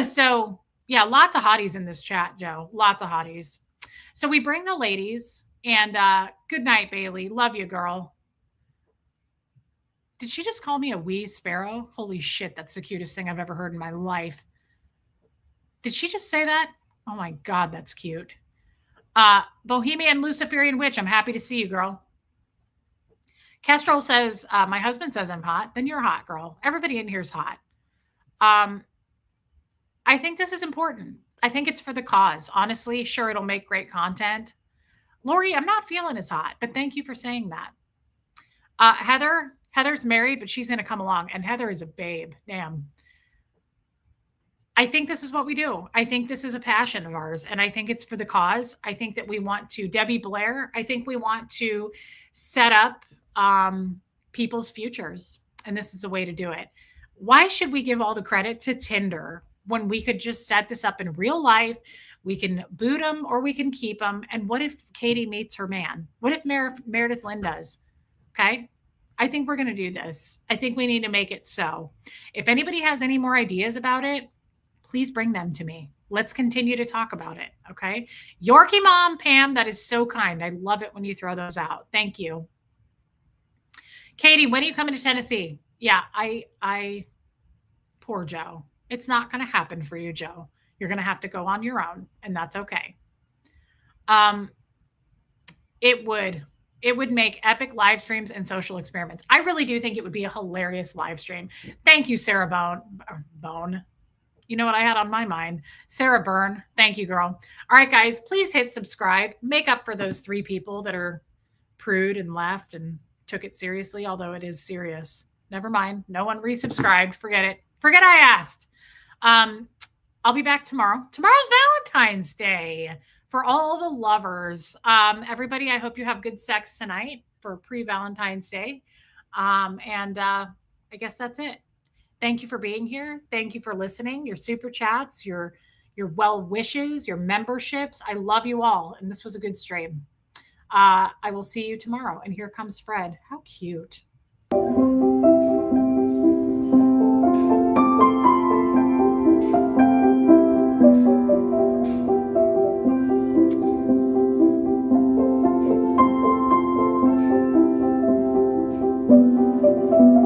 So yeah, lots of hotties in this chat, Joe. Lots of hotties. So we bring the ladies, and good night, Bailey. Love you, girl. Did she just call me a wee sparrow? Holy shit, that's the cutest thing I've ever heard in my life. Did she just say that? Oh my God, that's cute. Bohemian Luciferian Witch, I'm happy to see you, girl. Kestrel says, my husband says I'm hot. Then you're hot, girl. Everybody in here is hot. I think this is important. I think it's for the cause. Honestly, sure, it'll make great content. Lori, I'm not feeling as hot, but thank you for saying that. Heather's married, but she's going to come along. And Heather is a babe. Damn. I think this is what we do. I think this is a passion of ours. And I think it's for the cause. I think that we want to, Debbie Blair, I think we want to set up people's futures. And this is the way to do it. Why should we give all the credit to Tinder when we could just set this up in real life? We can boot them or we can keep them. And what if Katie meets her man? What if Meredith Lynn does? Okay. I think we're going to do this. I think we need to make it so. If anybody has any more ideas about it, please bring them to me. Let's continue to talk about it. Okay. Yorkie Mom, Pam, that is so kind. I love it when you throw those out. Thank you. Katie, when are you coming to Tennessee? Yeah, I poor Joe. It's not going to happen for you, Joe. You're going to have to go on your own, and that's okay. It would make epic live streams and social experiments. I really do think it would be a hilarious live stream. Thank you, Sarah Bone. You know what I had on my mind? Sarah Byrne. Thank you, girl. All right, guys, please hit subscribe. Make up for those 3 people that are prude and left and took it seriously, although it is serious. Never mind. No one resubscribed. Forget it. Forget I asked. I'll be back tomorrow. Tomorrow's Valentine's Day for all the lovers. Everybody, I hope you have good sex tonight for pre-Valentine's Day. I guess that's it. Thank you for being here. Thank you for listening. Your super chats, your well wishes, your memberships. I love you all. And this was a good stream. I will see you tomorrow. And here comes Fred. How cute.